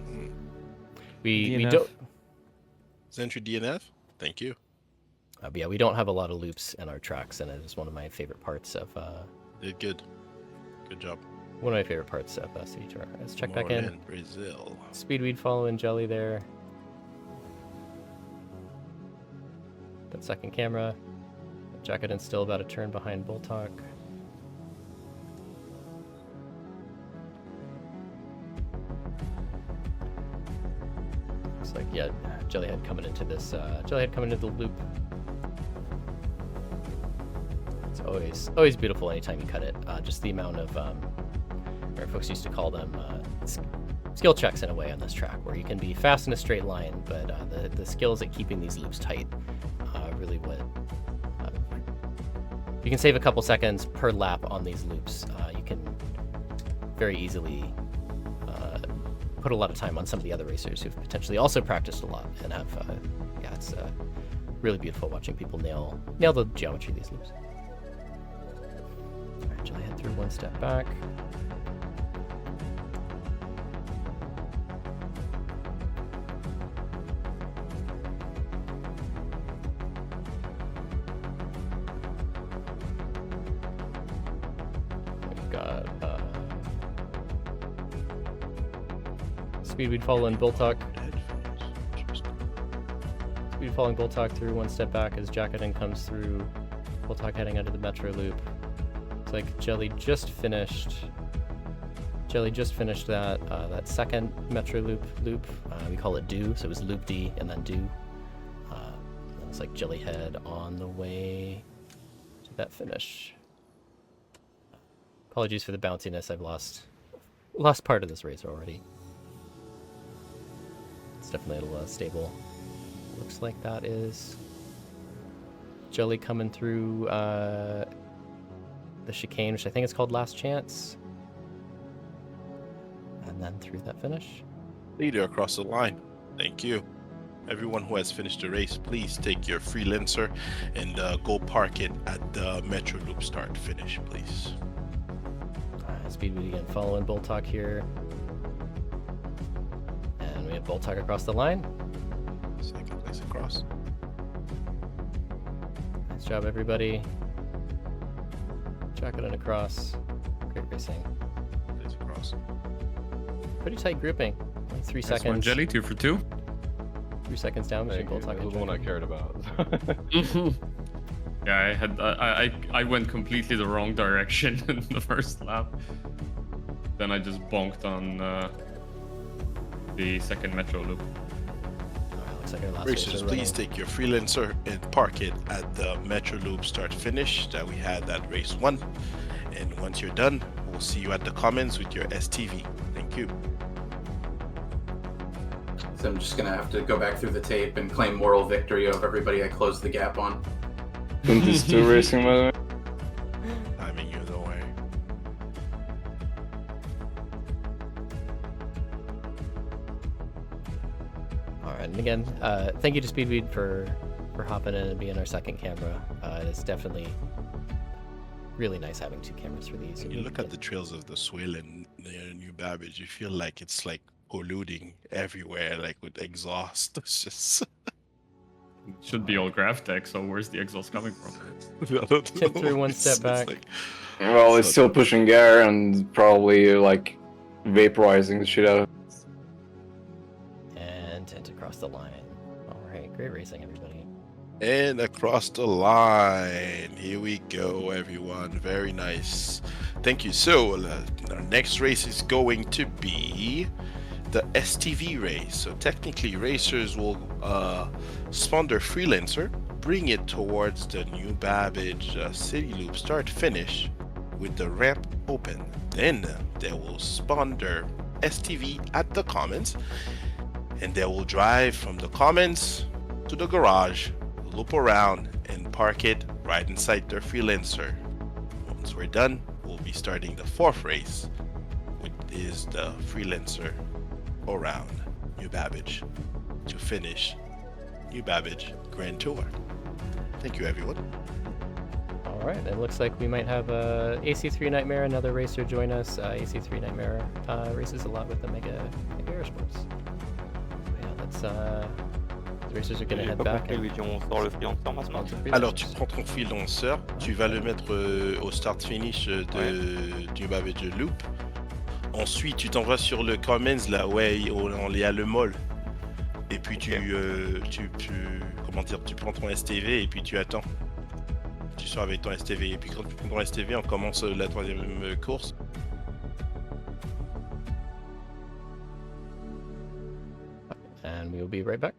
we don't. Entry DNF. Thank you. But yeah, we don't have a lot of loops in our tracks, and it is one of my favorite parts of. Did good. Good job. One of my favorite parts of CDTR. Let's check back More in. than Brazil. Speedweed following Jelly there. That second camera. Jacodin's still about a turn behind Boltok. Looks like, yeah, Jellyhead coming into this. Jellyhead coming into the loop. It's always beautiful anytime you cut it. Just the amount of, or folks used to call them skill checks in a way on this track, where you can be fast in a straight line, but the skills at keeping these loops tight really would. You can save a couple seconds per lap on these loops. You can very easily put a lot of time on some of the other racers who've potentially also practiced a lot and have. Yeah, it's really beautiful watching people nail the geometry of these loops. All right, Jellyhead through one step back. Speedweed following Boltok. Speed following Boltok through one step back as Jacodin comes through. Boltok heading out of the Metroloop. Looks like Jelly just finished that second Metroloop loop. We call it do, so it was loop D and then do. Looks like Jellyhead on the way to that finish. Apologies for the bounciness. I've lost part of this race already. It's definitely a little stable. Looks like that is Jelly coming through the chicane, which I think is called Last Chance. And then through that finish. Leader across the line. Thank you. Everyone who has finished the race, please take your Freelancer and go park it at the Metroloop start finish, please. Speedweed again following Boltok here. We have Boltok across the line. Second place across. Nice job, everybody. Jacodin across. Great racing. Place across. Pretty tight grouping. Like 3 Nice seconds. one, Jelly, 2 for 2. 3 seconds down between Thank you. Boltok That and was the one I Jacodin. cared about. Yeah, I went completely the wrong direction in the first lap. Then I just bonked on the second Metro loop. Looks like our last Racers, racer please running. take your Freelancer and park it at the Metroloop start finish that we had at race 1. And once you're done, we'll see you at the Commons with your STV. Thank you. So I'm just gonna have to go back through the tape and claim moral victory over everybody I closed the gap on. Sprint is still racing, by the way. Timing you, don't worry. All right, and again, thank you to Speedway for hopping in and being our second camera. It's definitely really nice having two cameras for these. When you look at the trails of the Syulen near New Babbage, you feel like it's like polluting everywhere, like with exhaust. It's just It should be all GravTech, so where's the exhaust coming from? I don't Tip know. through one step back. Well, it's still pushing air and probably like vaporizing the shit out of it. And tint across the line. All right, great racing, everybody. And across the line. Here we go, everyone. Very nice. Thank you. So, our next race is going to be the STV race. So, technically, racers will spawn their Freelancer, bring it towards the New Babbage City Loop start finish with the ramp open. Then, they will spawn their STV at the Commons, and they will drive from the Commons to the garage, loop around, and park it right inside their Freelancer. Once we're done, we'll be starting the fourth race, which is the Freelancer around New Babbage to finish New Babbage Grand Tour. Thank you, everyone. All right, it looks like we might have AC3 Nightmare, another racer, join us. AC3 Nightmare races a lot with the Mega Aerosports. So yeah, let's. The racers are gonna head back. Alors, tu prends ton freelancer, tu vas le mettre au start-finish de New Babbage Loop. Ensuite, tu t'en vas sur le Commons, là, ouais, on est à le mall. Et puis comment dire, tu prends ton STV et puis tu attends. Tu sors avec ton STV. Et puis quand tu prends ton STV, on commence la troisième course. And we will be right back.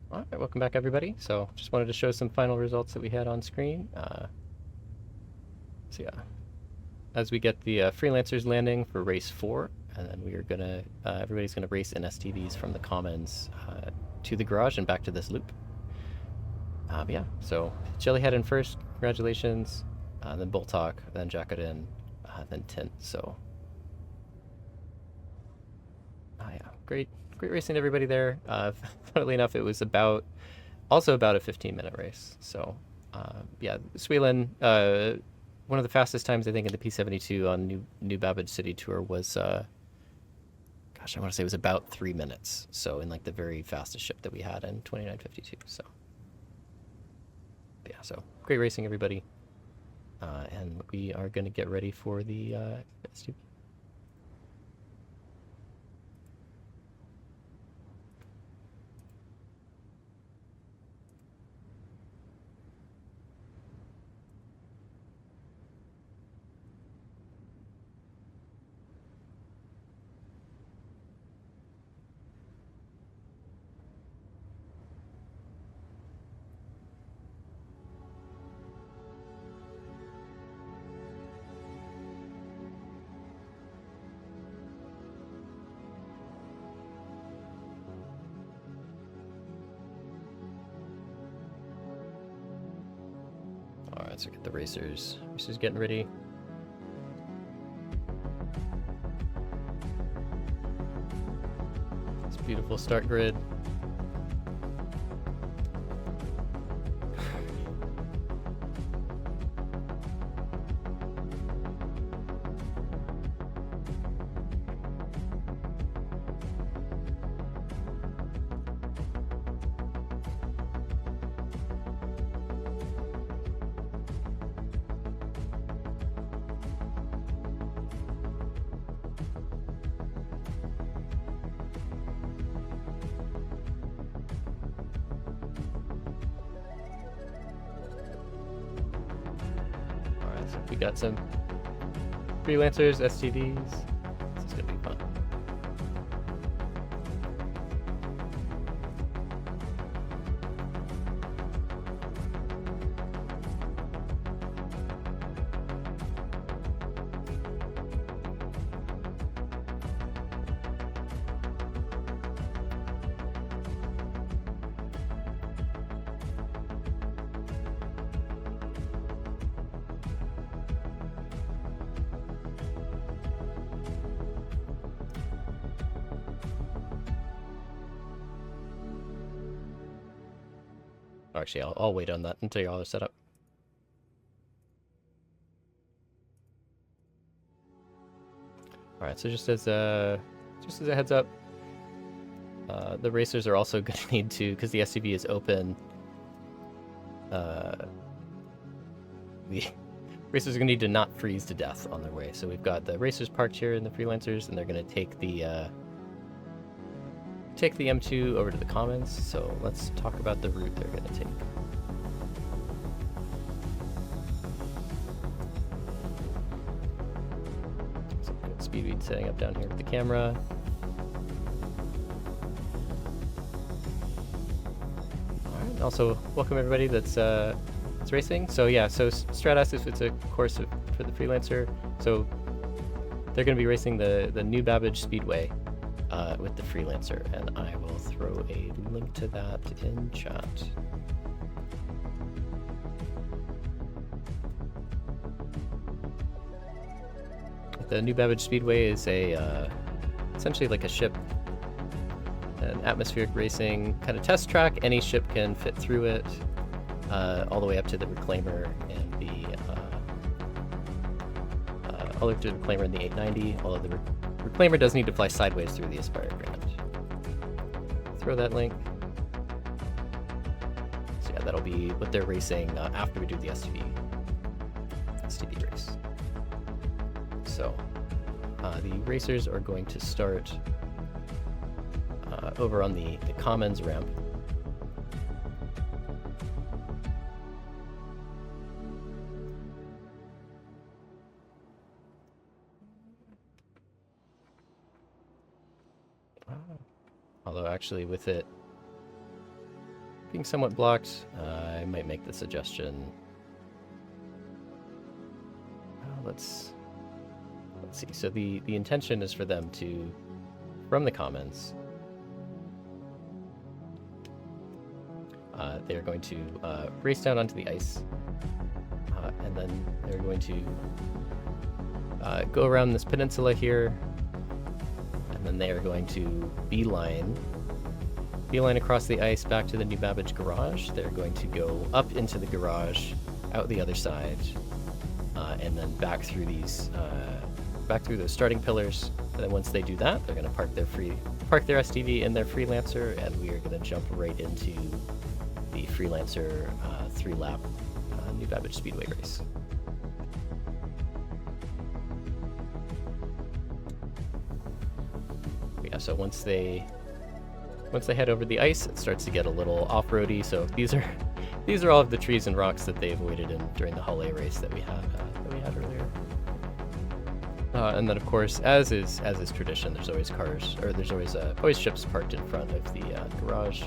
All right, welcome back, everybody. So just wanted to show some final results that we had on screen. So yeah, as we get the freelancers landing for race 4, and then we are gonna, everybody's gonna race in STVs from the commons to the garage and back to this loop. Yeah, so Jellyhead in first, congratulations. Then Bolt Talk, then Jacket in, then Tint. So yeah, great racing to everybody there. Funnily enough, it was also about a 15-minute race. So yeah, Syulen, one of the fastest times I think in the P72 on New Babbage City Tour was, gosh, I want to say it was about 3 minutes. So in like the very fastest ship that we had in 29:52. So yeah, so great racing, everybody. And we are going to get ready for the STV. Alright, so get the racers getting ready. This beautiful start grid. We got some freelancers, STVs. This is gonna be fun. Actually, I'll wait on that until y'all are set up. All right, so just as a heads up, the racers are also going to need to, because the SCV is open. The racers are going to need to not freeze to death on their way. So we've got the racers parked here in the freelancers, and they're going to take the M2 over to the commons. So let's talk about the route they're going to take. So good Speedway setting up down here with the camera. All right. Also, welcome everybody that's racing. So yeah, so Strat asked if it's a course for the freelancer. So they're going to be racing the New Babbage Speedway with the freelancer, and I will throw a link to that in chat. The New Babbage Speedway is a essentially like a ship, an atmospheric racing kind of test track. Any ship can fit through it, all the way up to the reclaimer and all the way up to the reclaimer and the 890. Although the reclaimer does need to fly sideways through the Aspire Agreement. Throw that link. So yeah, that'll be what they're racing after we do the STV race. So the racers are going to start over on the commons ramp. Although actually with it, being somewhat blocked, I might make the suggestion. Let's see. So the intention is for them to, from the comments, they're going to race down onto the ice, and then they're going to go around this peninsula here, and then they are going to beeline across the ice back to the New Babbage garage. They're going to go up into the garage, out the other side, and then back through these, back through those starting pillars. And then once they do that, they're going to park their STV in their Freelancer, and we are going to jump right into the Freelancer 3-lap New Babbage Speedway race. Yeah, so once they head over the ice, it starts to get a little off-roady. So these are all of the trees and rocks that they avoided during the Hull A race that we had earlier. And then, of course, as is tradition, there's always always ships parked in front of the garage.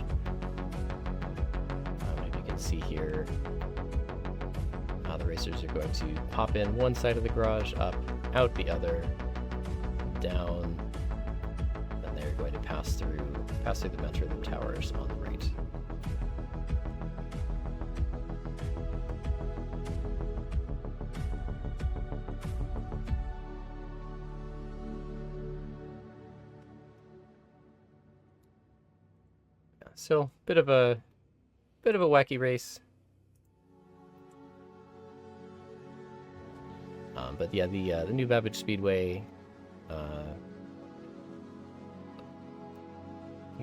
Maybe you can see here, the racers are going to pop in one side of the garage, up, out the other, down. Then they're going to pass through the Metroloop towers on the right. So bit of a wacky race, but yeah, the New Babbage Speedway. I'll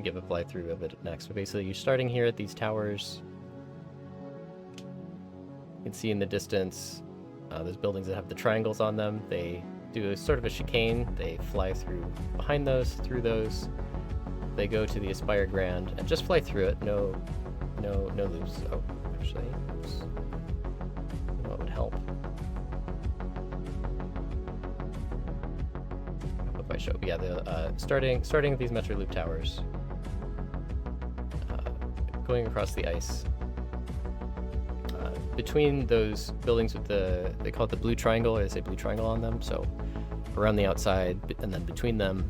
give a fly through of it next. But basically, you're starting here at these towers. You can see in the distance those buildings that have the triangles on them. They do a sort of a chicane. They fly through behind those, through those. They go to the Aspire Grand and just fly through it. No loops. Oh, actually, oops. What would help? If I show, yeah, the starting at these Metroloop towers, going across the ice, between those buildings with they call it the blue triangle, or they say blue triangle on them. So around the outside, and then between them.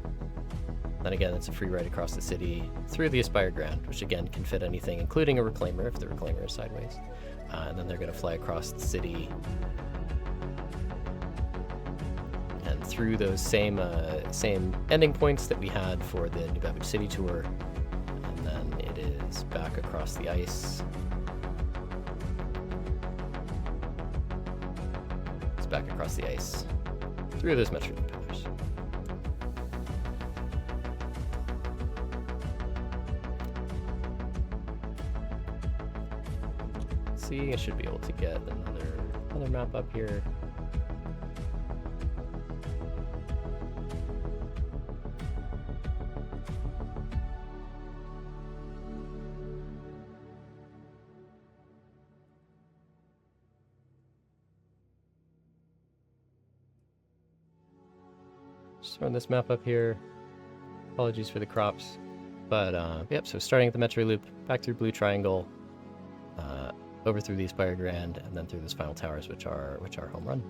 Then again, it's a free ride across the city through the Aspire Grand, which again can fit anything, including a reclaimer if the reclaimer is sideways. And then they're going to fly across the city and through those same ending points that we had for the New Babbage City Tour. And then it is back across the ice. It's back across the ice through those Metroloop pillars. See, I should be able to get another map up here. Just throwing this map up here. Apologies for the crops, but yep. So starting at the Metroloop, back through Blue Triangle. Over through the Aspire Grand, and then through those final towers, which are home run.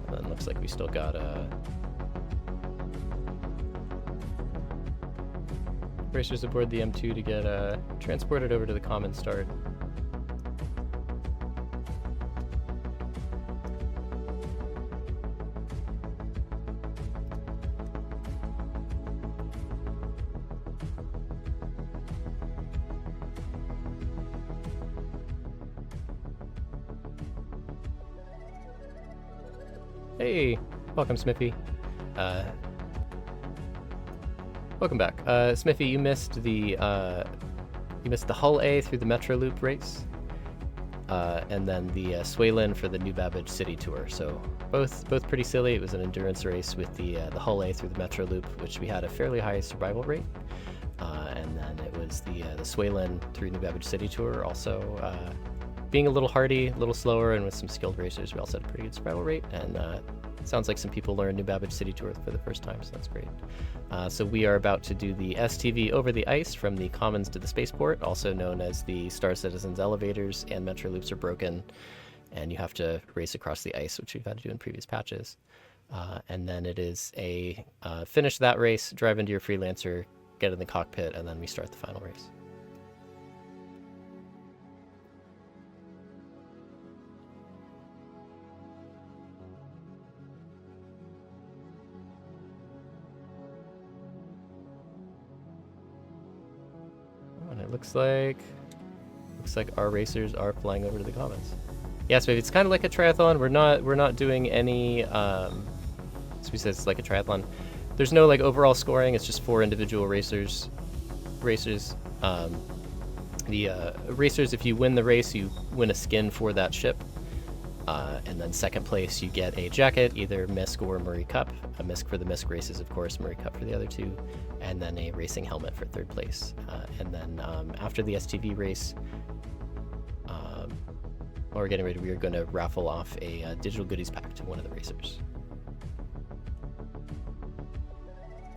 And then looks like we still got racers aboard the M2 to get transported over to the common start. Hey, welcome, Smithy. Welcome back, Smithy. You missed the Hull A through the Metroloop race, and then the Syulen for the New Babbage City Tour. So both pretty silly. It was an endurance race with the Hull A through the Metroloop, which we had a fairly high survival rate, and then it was the Syulen through New Babbage City Tour. Also, being a little hardy, a little slower, and with some skilled racers, we also had a pretty good survival rate. And sounds like some people learned New Babbage City Tour for the first time, so that's great. So we are about to do the STV over the ice from the Commons to the Spaceport, also known as the Star Citizens elevators and Metroloops are broken, and you have to race across the ice, which we've had to do in previous patches. And then it is a finish that race, drive into your Freelancer, get in the cockpit, and then we start the final race. And it looks like our racers are flying over to the Commons. Yes, maybe it's kind of like a triathlon. We're not doing any. So he says it's like a triathlon. There's no like overall scoring. It's just 4 individual racers. The racers, if you win the race, you win a skin for that ship. And then second place, you get a jacket, either MISC or Murray Cup. A MISC for the MISC races, of course, Murray Cup for the other 2. And then a racing helmet for third place. And then after the STV race, while we're getting ready, we are going to raffle off a digital goodies pack to one of the racers.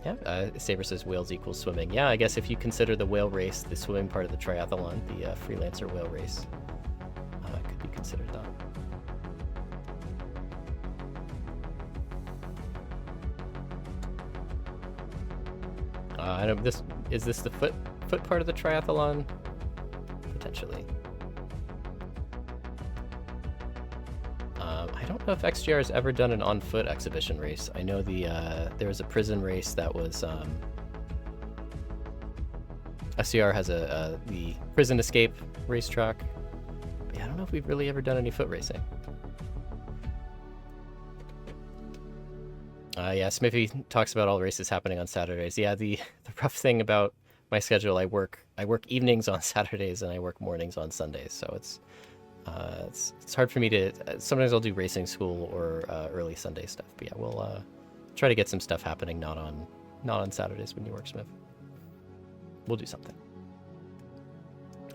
Yeah, Saber says whales equals swimming. Yeah, I guess if you consider the whale race the swimming part of the triathlon, the Freelancer whale race could be considered that. I don't. Is this the foot part of the triathlon? Potentially. I don't know if XGR has ever done an on-foot exhibition race. I know there was a prison race that was. SCR has the prison escape racetrack. But yeah, I don't know if we've really ever done any foot racing. Yeah, Smithy talks about all the races happening on Saturdays. Yeah, the rough thing about my schedule, I work evenings on Saturdays and I work mornings on Sundays, so it's hard for me to. Sometimes I'll do racing school or early Sunday stuff. But yeah, we'll try to get some stuff happening not on Saturdays when you work, Smith. We'll do something.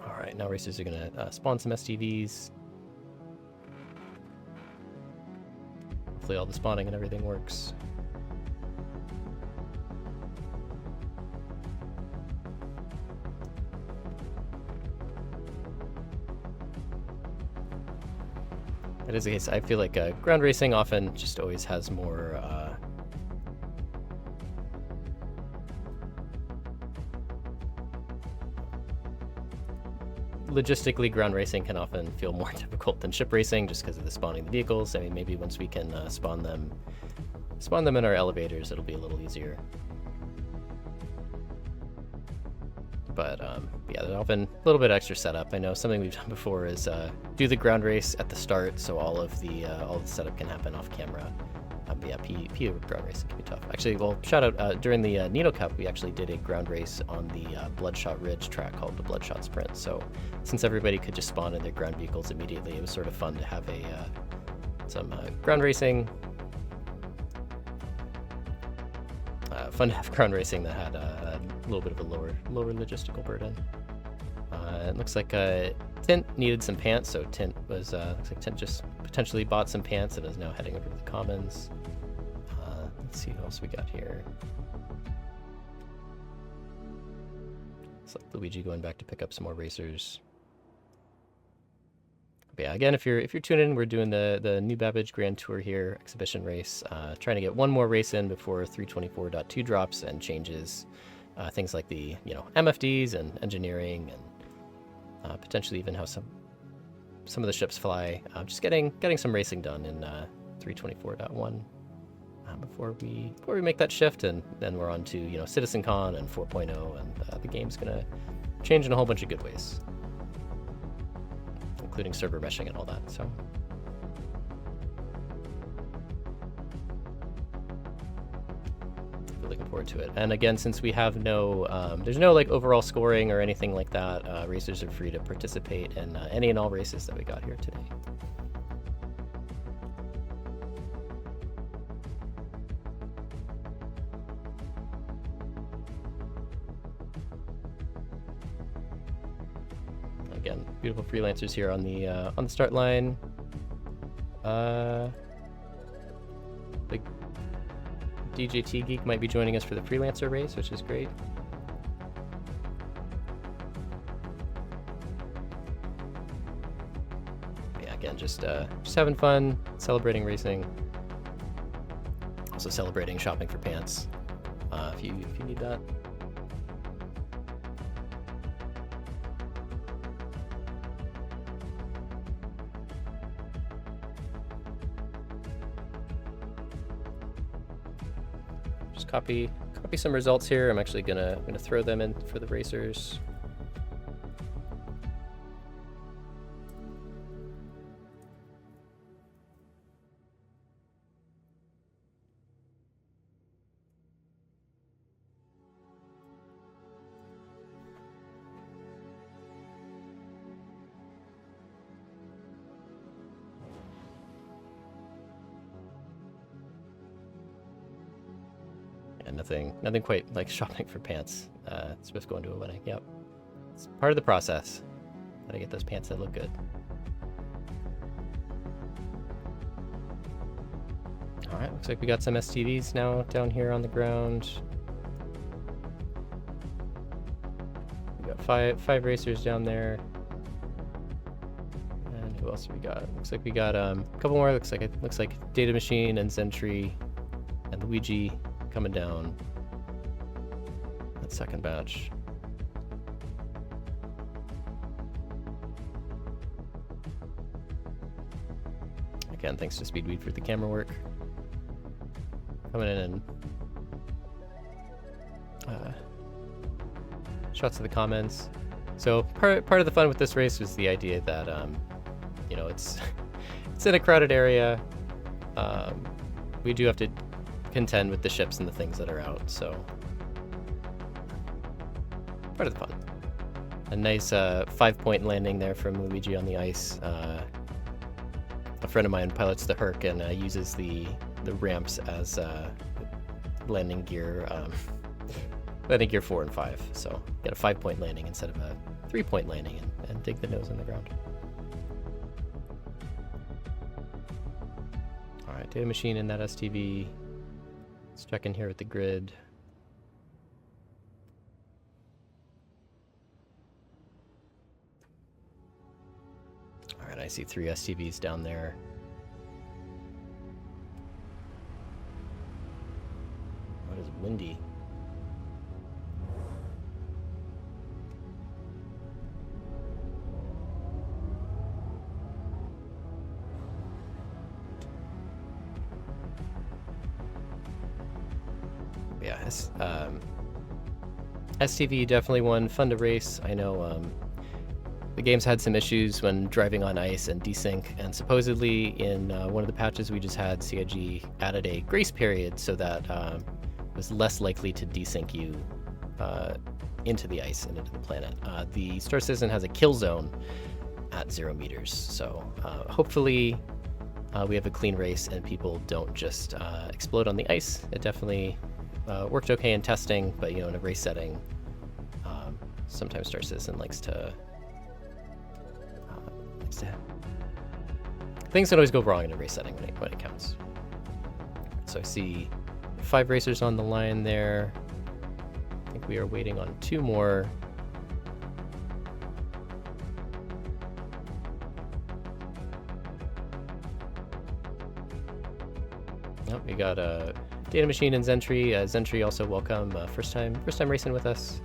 All right, now racers are gonna spawn some STVs. Hopefully all the spawning and everything works. That is the case. I feel like ground racing often just always has more logistically, ground racing can often feel more difficult than ship racing just because of the spawning the vehicles. I mean, maybe once we can spawn them in our elevators, it'll be a little easier. But yeah, there's often a little bit extra setup. I know something we've done before is do the ground race at the start, so all the setup can happen off camera. But yeah, PU ground racing can be tough. Actually, well, shout out during the Nino Cup, we actually did a ground race on the Bloodshot Ridge track called the Bloodshot Sprint. So since everybody could just spawn in their ground vehicles immediately, it was sort of fun to have some ground racing. Fun to have ground racing that had a little bit of a lower logistical burden. It looks like Tint needed some pants, so Tint was looks like Tint just potentially bought some pants and is now heading over to the Commons. Let's see what else we got here. It's like Luigi going back to pick up some more racers. But yeah, again, if you're tuning in, we're doing the New Babbage Grand Tour here, exhibition race. Trying to get one more race in before 324.2 drops and changes things like the MFDs and engineering and potentially even how some of the ships fly. Just getting some racing done in 324.1 before we make that shift, and then we're on to CitizenCon and 4.0, and the game's gonna change in a whole bunch of good ways, including server meshing and all that. So looking forward to it. And again, since we have no there's no like overall scoring or anything like that, racers are free to participate in any and all races that we got here today. again, beautiful freelancers here on the start line. The DJT Geek might be joining us for the Freelancer race, which is great. Yeah, again, just having fun, celebrating racing, also celebrating shopping for pants, if you need that. Just copy some results here. I'm actually gonna throw them in for the racers. And nothing quite like shopping for pants. It's just going to a wedding. Yep, it's part of the process. Gotta get those pants that look good. All right, looks like we got some STVs now down here on the ground. We got five racers down there. And who else have we got? Looks like we got a couple more. Looks like Data Machine and Zentry and Luigi coming down. That second batch. Again, thanks to Speedweed for the camera work. Coming in and shots of the comments. So part of the fun with this race was the idea that you know, it's in a crowded area. We do have to contend with the ships and the things that are out, so part of the fun. A nice 5-point landing there from Luigi on the ice. A friend of mine pilots the Herc and uses the ramps as landing gear 4 and 5, so get a 5-point landing instead of a 3-point landing and dig the nose in the ground. All right, Data Machine in that STV. Let's check in here with the grid. All right, I see 3 STVs down there. What is windy? Yeah, STV definitely one, fun to race. I know the game's had some issues when driving on ice and desync, and supposedly in one of the patches we just had, CIG added a grace period so that it was less likely to desync you into the ice and into the planet. The Star Citizen has a kill zone at 0 meters, so hopefully we have a clean race and people don't just explode on the ice. It definitely worked okay in testing, but you know, in a race setting, sometimes Star Citizen likes to things can always go wrong in a race setting when it counts. So I see 5 racers on the line there. I think we are waiting on 2 more. Oh, we got Data Machine and Zentry. Zentry also welcome. First time racing with us.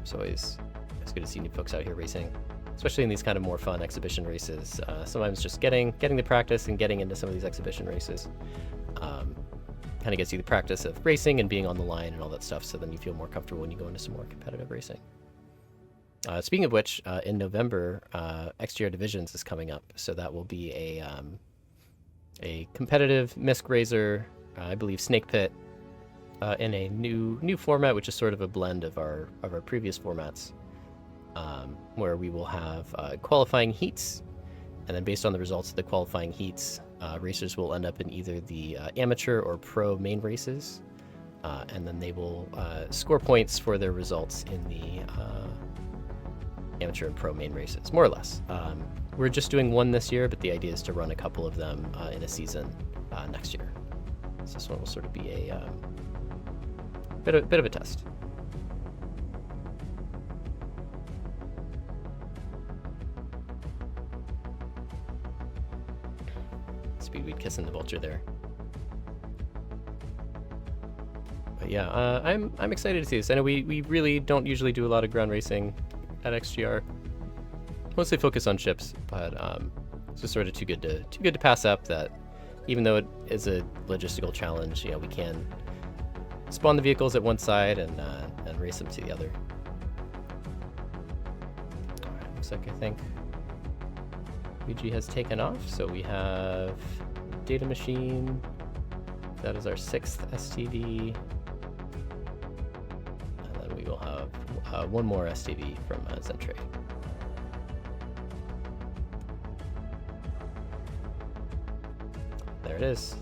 It's always good to see new folks out here racing, especially in these kind of more fun exhibition races. Sometimes just getting the practice and getting into some of these exhibition races kind of gets you the practice of racing and being on the line and all that stuff, so then you feel more comfortable when you go into some more competitive racing. Speaking of which, in November, XGR Divisions is coming up, so that will be a competitive MISC Razor, I believe Snake Pit, in a new format, which is sort of a blend of our previous formats, where we will have qualifying heats, and then based on the results of the qualifying heats, racers will end up in either the amateur or pro main races, and then they will score points for their results in amateur and pro main races, more or less. We're just doing one this year, but the idea is to run a couple of them in a season next year. So this one will sort of be a bit of a test. Speedweed kissing the vulture there. But yeah, I'm excited to see this. I know we really don't usually do a lot of ground racing at XGR. Mostly focus on ships, but it's just sort of too good to pass up. That even though it is a logistical challenge, we can spawn the vehicles at one side and race them to the other. All right, looks like I think VG has taken off, so we have data machine. That is our 6th STV, and then we will have one more STV from Zentray. There it is.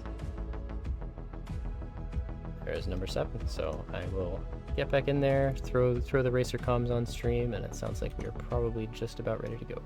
There's number 7. So I will get back in there, throw the racer comms on stream, and it sounds like we are probably just about ready to go.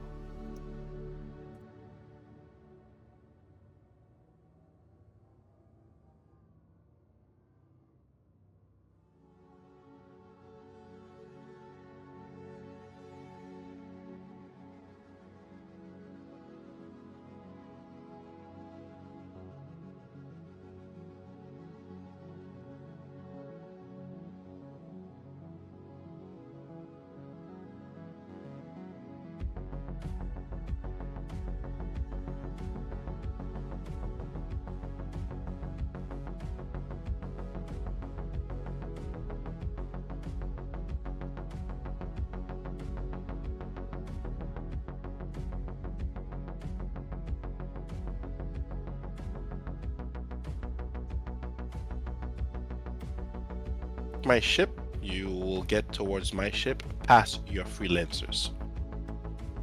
My ship, you will get towards my ship past your freelancers.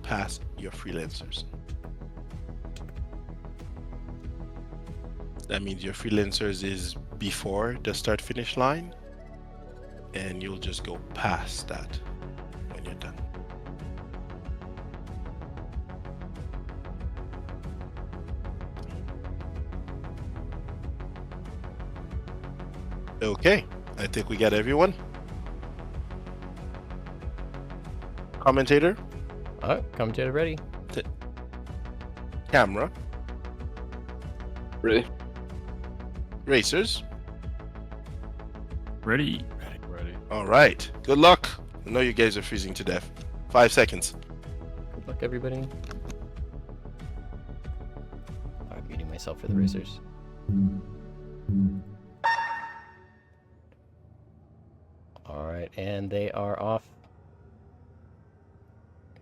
Past your freelancers. That means your freelancers is before the start finish line, and you'll just go past that when you're done. Okay, I think we got everyone. Commentator, Commentator ready. camera, Ready? racers. Ready. Ready. All right, good luck. I know you guys are freezing to death. 5 seconds. Good luck, everybody. I'm muting myself for the racers. All right, and they are off.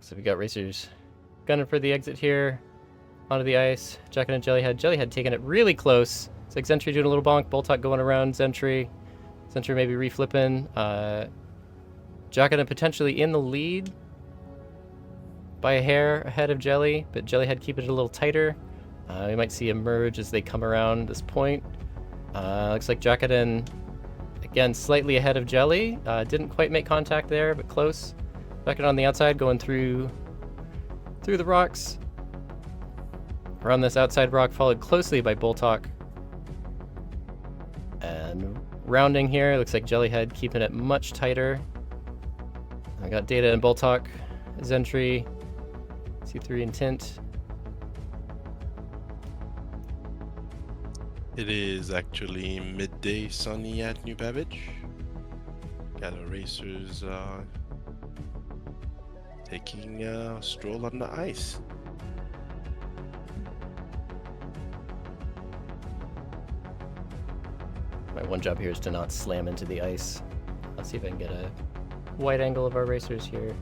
So we got racers gunning for the exit here. Onto the ice. Jacket and Jellyhead. Jellyhead taking it really close. It's like Zentry doing a little bonk. Boltok going around Zentry. Zentry maybe reflipping. Jacket and potentially in the lead by a hair ahead of Jelly, but Jellyhead keeping it a little tighter. We might see a merge as they come around this point. Looks like Jackaden, again, slightly ahead of Jelly. Didn't quite make contact there, but close. Jackaden on the outside, going through the rocks. Around this outside rock, followed closely by Boltok. And rounding here, looks like Jellyhead keeping it much tighter. I got Data and Boltok, Zentry, C3 and Tint. It is actually midday sunny at New Babbage. Got our racers taking a stroll on the ice. My one job here is to not slam into the ice. Let's see if I can get a wide angle of our racers here.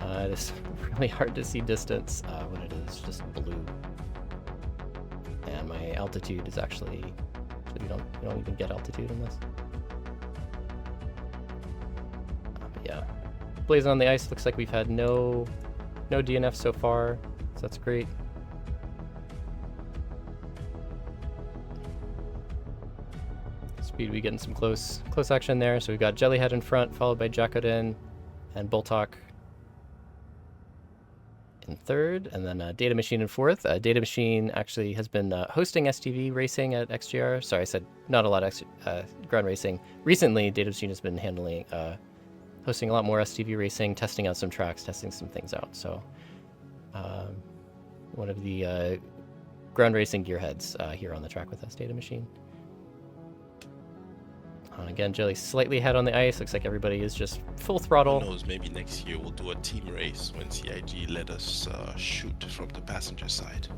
It's really hard to see distance when it is just blue. And my altitude is actually you don't even get altitude in this. But yeah, blazing on the ice. Looks like we've had no DNF so far, so that's great. Speedway getting some close action there. So we've got Jellyhead in front, followed by Jackoden and Boltok in third, and then Data Machine in fourth. Data Machine actually has been hosting STV racing at XGR. Sorry, I said not a lot of ground racing. Recently, Data Machine has been hosting a lot more STV racing, testing out some tracks, testing some things out. So one of the ground racing gearheads here on the track with us, Data Machine. Again, Jelly slightly ahead on the ice. Looks like everybody is just full throttle. Who knows, maybe next year we'll do a team race when CIG let us shoot from the passenger side.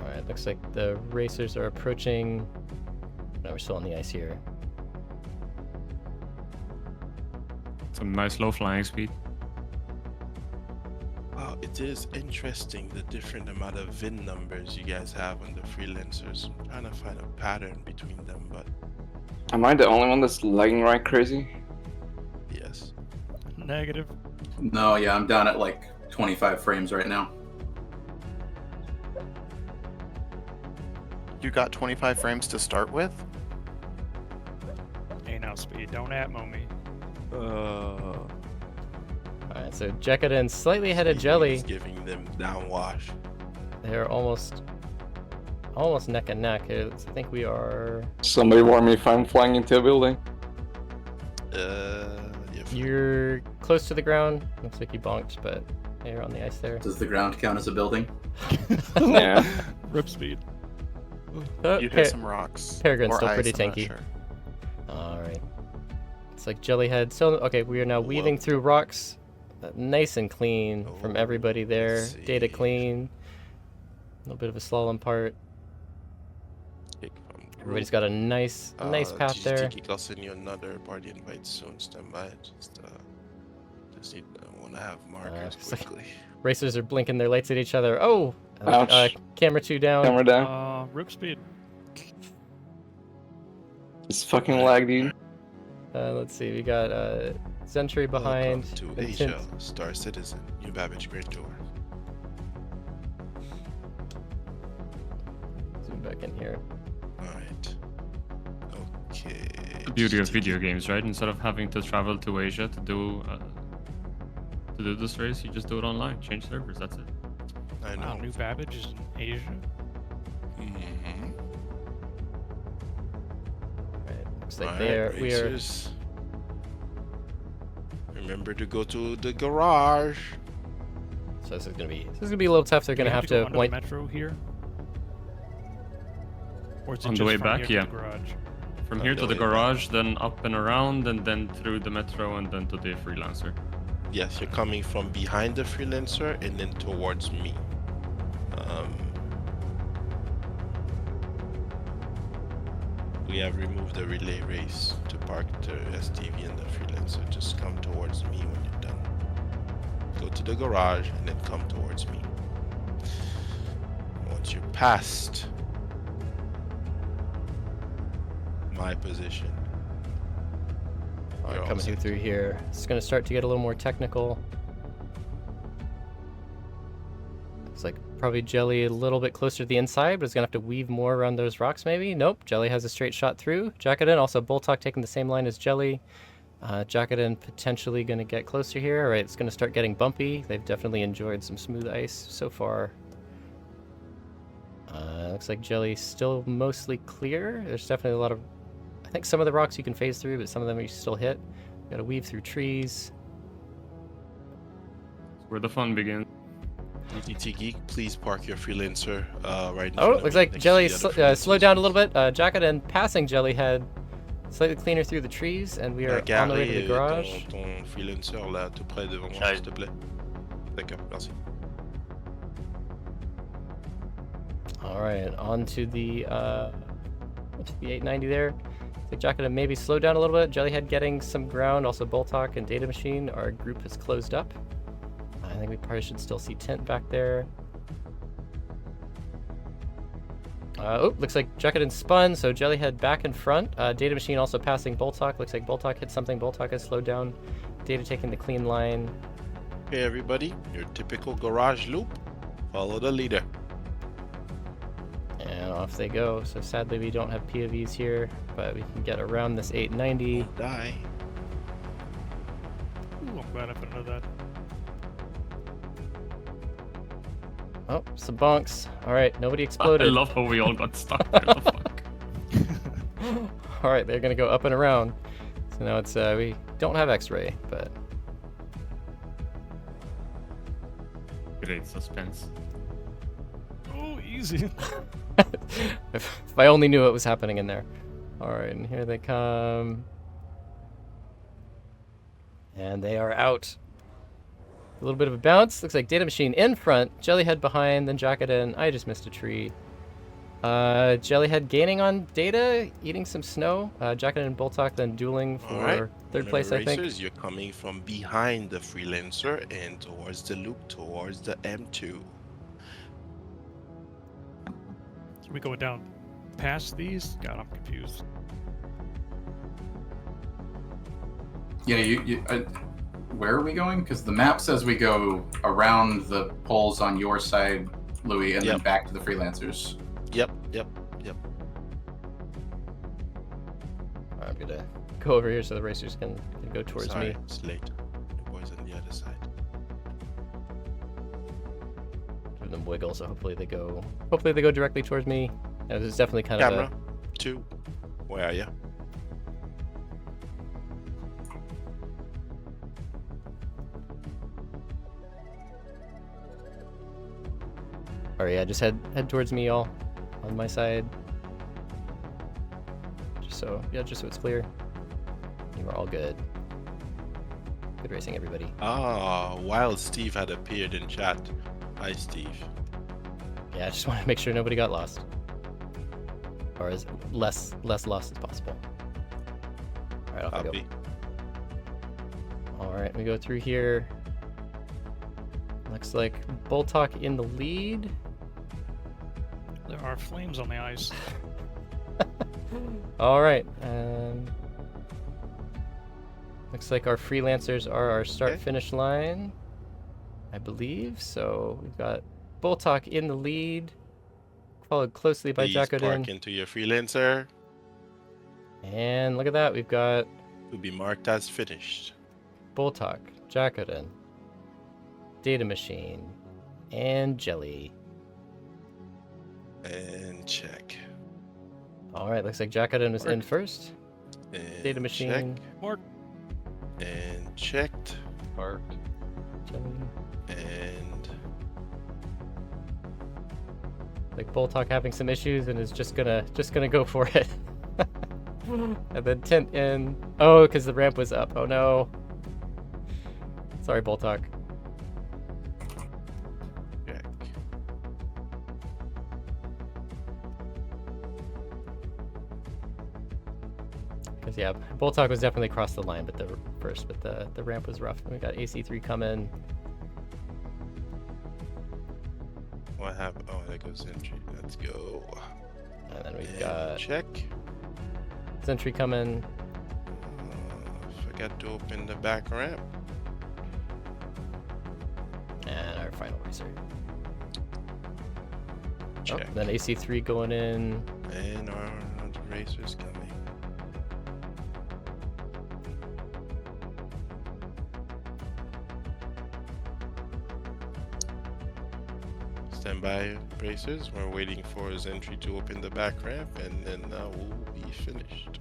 Alright, looks like the racers are approaching. No, we're still on the ice here. Some nice low flying speed. It is interesting the different amount of VIN numbers you guys have on the Freelancers. I'm trying to find a pattern between them, but Am I the only one that's lagging right crazy? yes. Negative. No, yeah, I'm down at like 25 frames right now. You got 25 frames to start with? Hey now, Speed, don't atmo me. Alright, so Jekkaden slightly ahead of Speedway Jelly. is giving them downwash. They're almost neck and neck. I think we are. Somebody warn me if I'm flying into a building. Yeah, You're close to the ground. Looks like you bonked, but you're on the ice there. Does the ground count as a building? Yeah. Rip Speed. You hit some rocks. Peregrine's or still ice, pretty I'm not tanky. sure. Alright. It's like Jellyhead. So, okay, we are now weaving through rocks. Nice and clean from everybody there. let's see. Data clean. A little bit of a slalom part. Everybody's got a nice path there. I'll send you another party invite soon. Stand by. Just need, I want to have markers it's like- quickly. Racers are blinking their lights at each other. Oh! Ouch. Camera 2 down. Camera down. Rip Speed. It's fucking lag, dude. Let's see, we got Zentry behind. Welcome to and Asia, Tint. Star Citizen, New Babbage, Great Door. Zoom back in here. Alright. Okay. The beauty of video games, right? Instead of having to travel to Asia to do this race, you just do it online. Change servers. That's it. I know. Wow, New Babbage is in Asia. Mm-hmm. Right, looks like we are. Racers. Remember to go to the garage. So this is gonna be a little tough. They're Do we gonna have go to under wipe. the metro here. Or is it On the just way from back, here yeah. to the garage? From On here the to the way back. garage, then up and around, and then through the metro, and then to the Freelancer. Yes, you're coming from behind the Freelancer and then towards me. We have removed the relay race to park the STV and the Freelancer. Just come towards me when you're done. Go to the garage and then come towards me. Once you're past my position, Alright, you're all coming set. through here. It's gonna start to get a little more technical. Looks like probably Jelly a little bit closer to the inside, but it's gonna have to weave more around those rocks maybe. Nope, Jelly has a straight shot through. Jackaden, also Boltok taking the same line as Jelly. Jackaden potentially gonna get closer here. Alright, it's gonna start getting bumpy. They've definitely enjoyed some smooth ice so far. Looks like Jelly's still mostly clear. There's definitely a lot of... I think some of the rocks you can phase through, but some of them you still hit. Gotta weave through trees. That's where the fun begins. DT Geek, please park your Freelancer right in Oh, front of looks me, like next to Jelly the other slowed Freelancers. down a little bit. Jackaden passing Jellyhead slightly cleaner through the trees, and we are on the way to the garage. Ton Freelancer là, tout près devant moi, s'il te plaît. D'accord, merci. Alright, on to the 890 there. I think Jackaden maybe slowed down a little bit. Jellyhead getting some ground. Also Boltok and Data Machine. Our group has closed up. I think we probably should still see Tint back there. Oh, looks like Jackaden spun, so Jellyhead back in front. Data Machine also passing Boltok. Looks like Boltok hit something. Boltok has slowed down. Data taking the clean line. Okay, everybody, your typical garage loop. Follow the leader. And off they go. So sadly we don't have POVs here, but we can get around this 890. Die. glad I put into that. Oh, some bonks. All right, nobody I exploded. love how we all got stuck. What the fuck? All right, they're gonna go up and around. So now it's we don't have X-ray, but Great suspense. Oh, easy. if I only knew what was happening in there. All right, and here they come, and they are out. A little bit of a bounce. Looks like Data Machine in front, Jellyhead behind, then Jacket in. I just missed a tree. Jellyhead gaining on Data, eating some snow. Jacket and Boltok then dueling for Alright. third place, I think. Racers, you're coming from behind the Freelancer and towards the loop, towards the M2. Are we going down past these? God, I'm confused. Yeah, where are we going? Because the map says we go around the poles on your side, Louis, and then Yep. back to the Freelancers. Yep. I'm gonna go over here so the racers can go towards Sorry, me. it's late. The boys on the other side. Give them wiggle, so hopefully they go directly towards me. Yeah, this is definitely kind Camera. of 2. Where are you? All right, yeah, just head towards me, all on my side. Just so it's clear. You are all good. Good racing, everybody. Wild Steve had appeared in chat. Hi, Steve. Yeah, I just want to make sure nobody got lost, or as less lost as possible. All right, off we go. Copy. All right, we go through here. Looks like Boltok in the lead. There are flames on the ice. All right. Looks like our Freelancers are our start-finish line, I believe. So we've got Boltok in the lead, followed closely by Please park Jakodin. into your Freelancer And look at that, we've got to be marked as finished. Boltok, Jakodin, Data Machine, and Jelly. And check. All right, looks like Jakodin is in first. And Data Machine, Mark. Check. And checked. Parked. Jelly. And Like Boltok having some issues and is just gonna go for it. And then Tint in. Oh, because the ramp was up. Oh no. Sorry, Boltok. check. Because yeah, Boltok was definitely across the line, but the ramp was rough. And we got AC3 coming. What happened? Oh, there goes entry. Let's go. And then we've And got check. Sentry coming. Forgot to open the back ramp. And our final racer. Oh, Check. then AC3 going in. And our racers coming. Stand by, racers. We're waiting for his entry to open the back ramp, and then we'll be finished.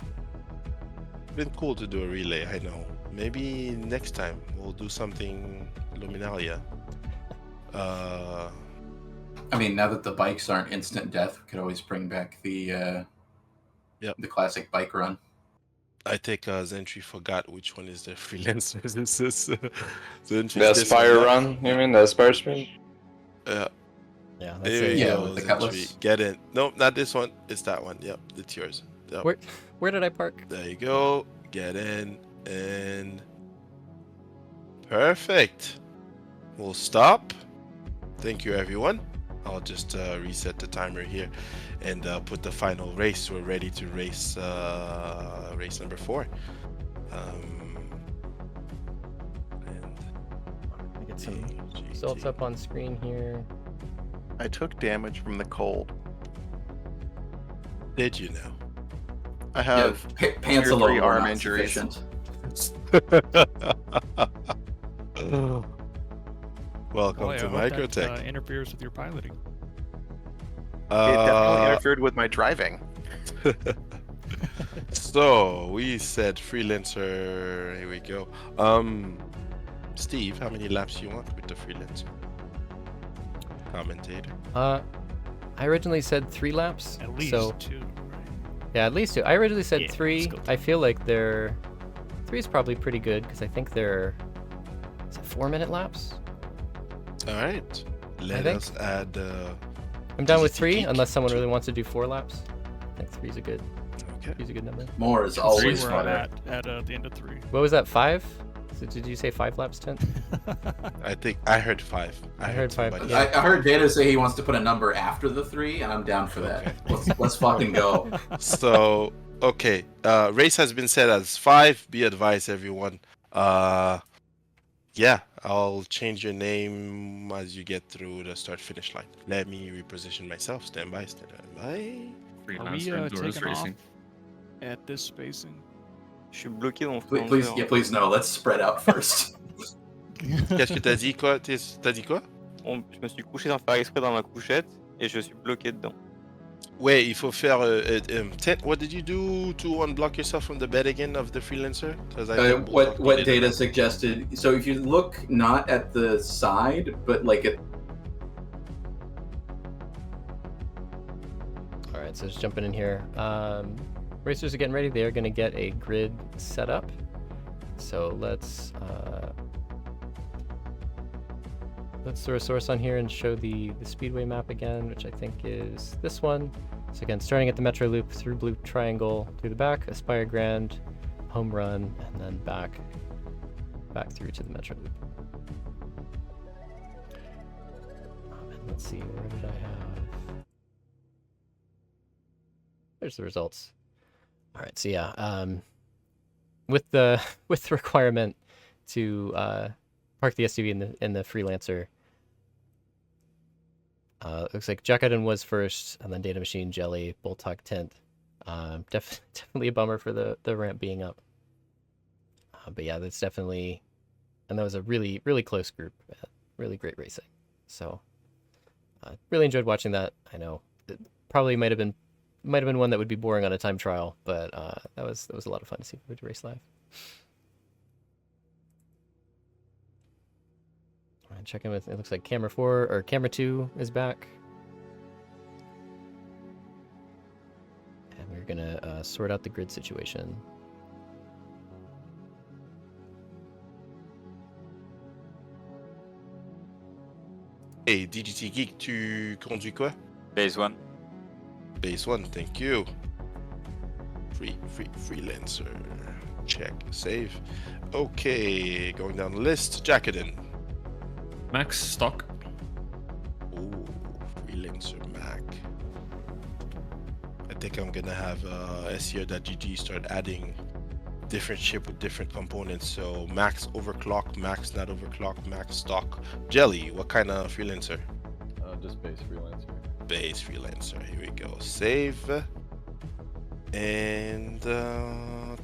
Been cool to do a relay, I know. Maybe next time we'll do something Luminalia. I mean, now that the bikes aren't instant death, we could always bring back the the classic bike run. I think Zentry forgot which one is the freelancer. This is Zentry's The Aspire run, you mean? The Aspire sprint? Yeah, that's There it. you Yeah, go, with the Zentry. Cutlass. Get in. Nope, not this one. It's that one. Yep, it's yours. Yep. Where did I park? There you go. Get in and perfect. We'll stop. Thank you, everyone. I'll just reset the timer here and put the final race. We're ready to race race number 4. I get some results up on screen here. I took damage from the cold. Did you know? I have Pants tier alone 3 were arm not injuries. sufficient. Welcome Boy, I to hope that, Microtech. interferes with your piloting. It definitely interfered with my driving. So we said freelancer. Here we go. Steve, how many laps you want with the freelancer? Commentator. I originally said 3 laps. At least so 2. Right? yeah, at least 2. I originally said Yeah, let's 3. go I feel like 3 is probably pretty good because I think they're 4-minute laps. All right. Let think. us add. I'm down with NBCT 3 Geek unless someone to- really wants to do 4 laps. I think 3 is a good. Okay. 3 is a good number. More is See always where I'm better. at the end of 3. What was that? 5? So did you say 5 laps, Tent? I think I heard 5. I heard 5, somebody yeah. say I heard Data say he wants to put a number after the 3, and I'm down for that. Okay. Let's fucking go. So, okay. Race has been set as 5. Be advised, everyone. Yeah, I'll change your name as you get through the start-finish line. Let me reposition myself. Stand by, stand by. Are we Freelancer endurance taking off racing. at this spacing? Je suis bloqué dans Please no. Let's spread out first. Qu'est-ce que t'as dit, quoi? T'as dit quoi? Je me suis couché sans faire exprès dans ma couchette et je suis bloqué dedans. Ouais, il faut faire. What did you do to unblock yourself from the bed again of the freelancer? 'Cause I think both of you What did Data that. suggested. So if you look not at the side, but like at All right, so just jumping in here. Racers are getting ready. They are going to get a grid set up. So let's throw a source on here and show the Speedway map again, which I think is this one. So again, starting at the Metroloop through Blue Triangle through the back, Aspire Grand, Home Run, and then back through to the Metroloop. And let's see, where did I have? There's the results. All right, so yeah, with the requirement to park the SUV in the Freelancer, looks like Jack Eden was first, and then Data Machine, Jelly, Bulltalk, Tent. Definitely a bummer for the ramp being up. But yeah, that's definitely, and that was a really close group, really great racing. So really enjoyed watching that. I know it probably might have been one that would be boring on a time trial, but that was a lot of fun to see everybody race live. All right, check in with, it looks like camera 4 or camera 2 is back, and we're gonna sort out the grid situation. Hey, DGT Geek, tu conduis quoi? Base 1. Base 1, thank you. Freelancer. Check, save. Okay, going down the list. Jackaden. Max stock. Ooh, Freelancer Mac. I think I'm gonna have SEO.gg start adding different ship with different components. So max overclock, max not overclock, max stock. Jelly, what kind of freelancer? Just base freelancer. Base freelancer. Here we go. Save. And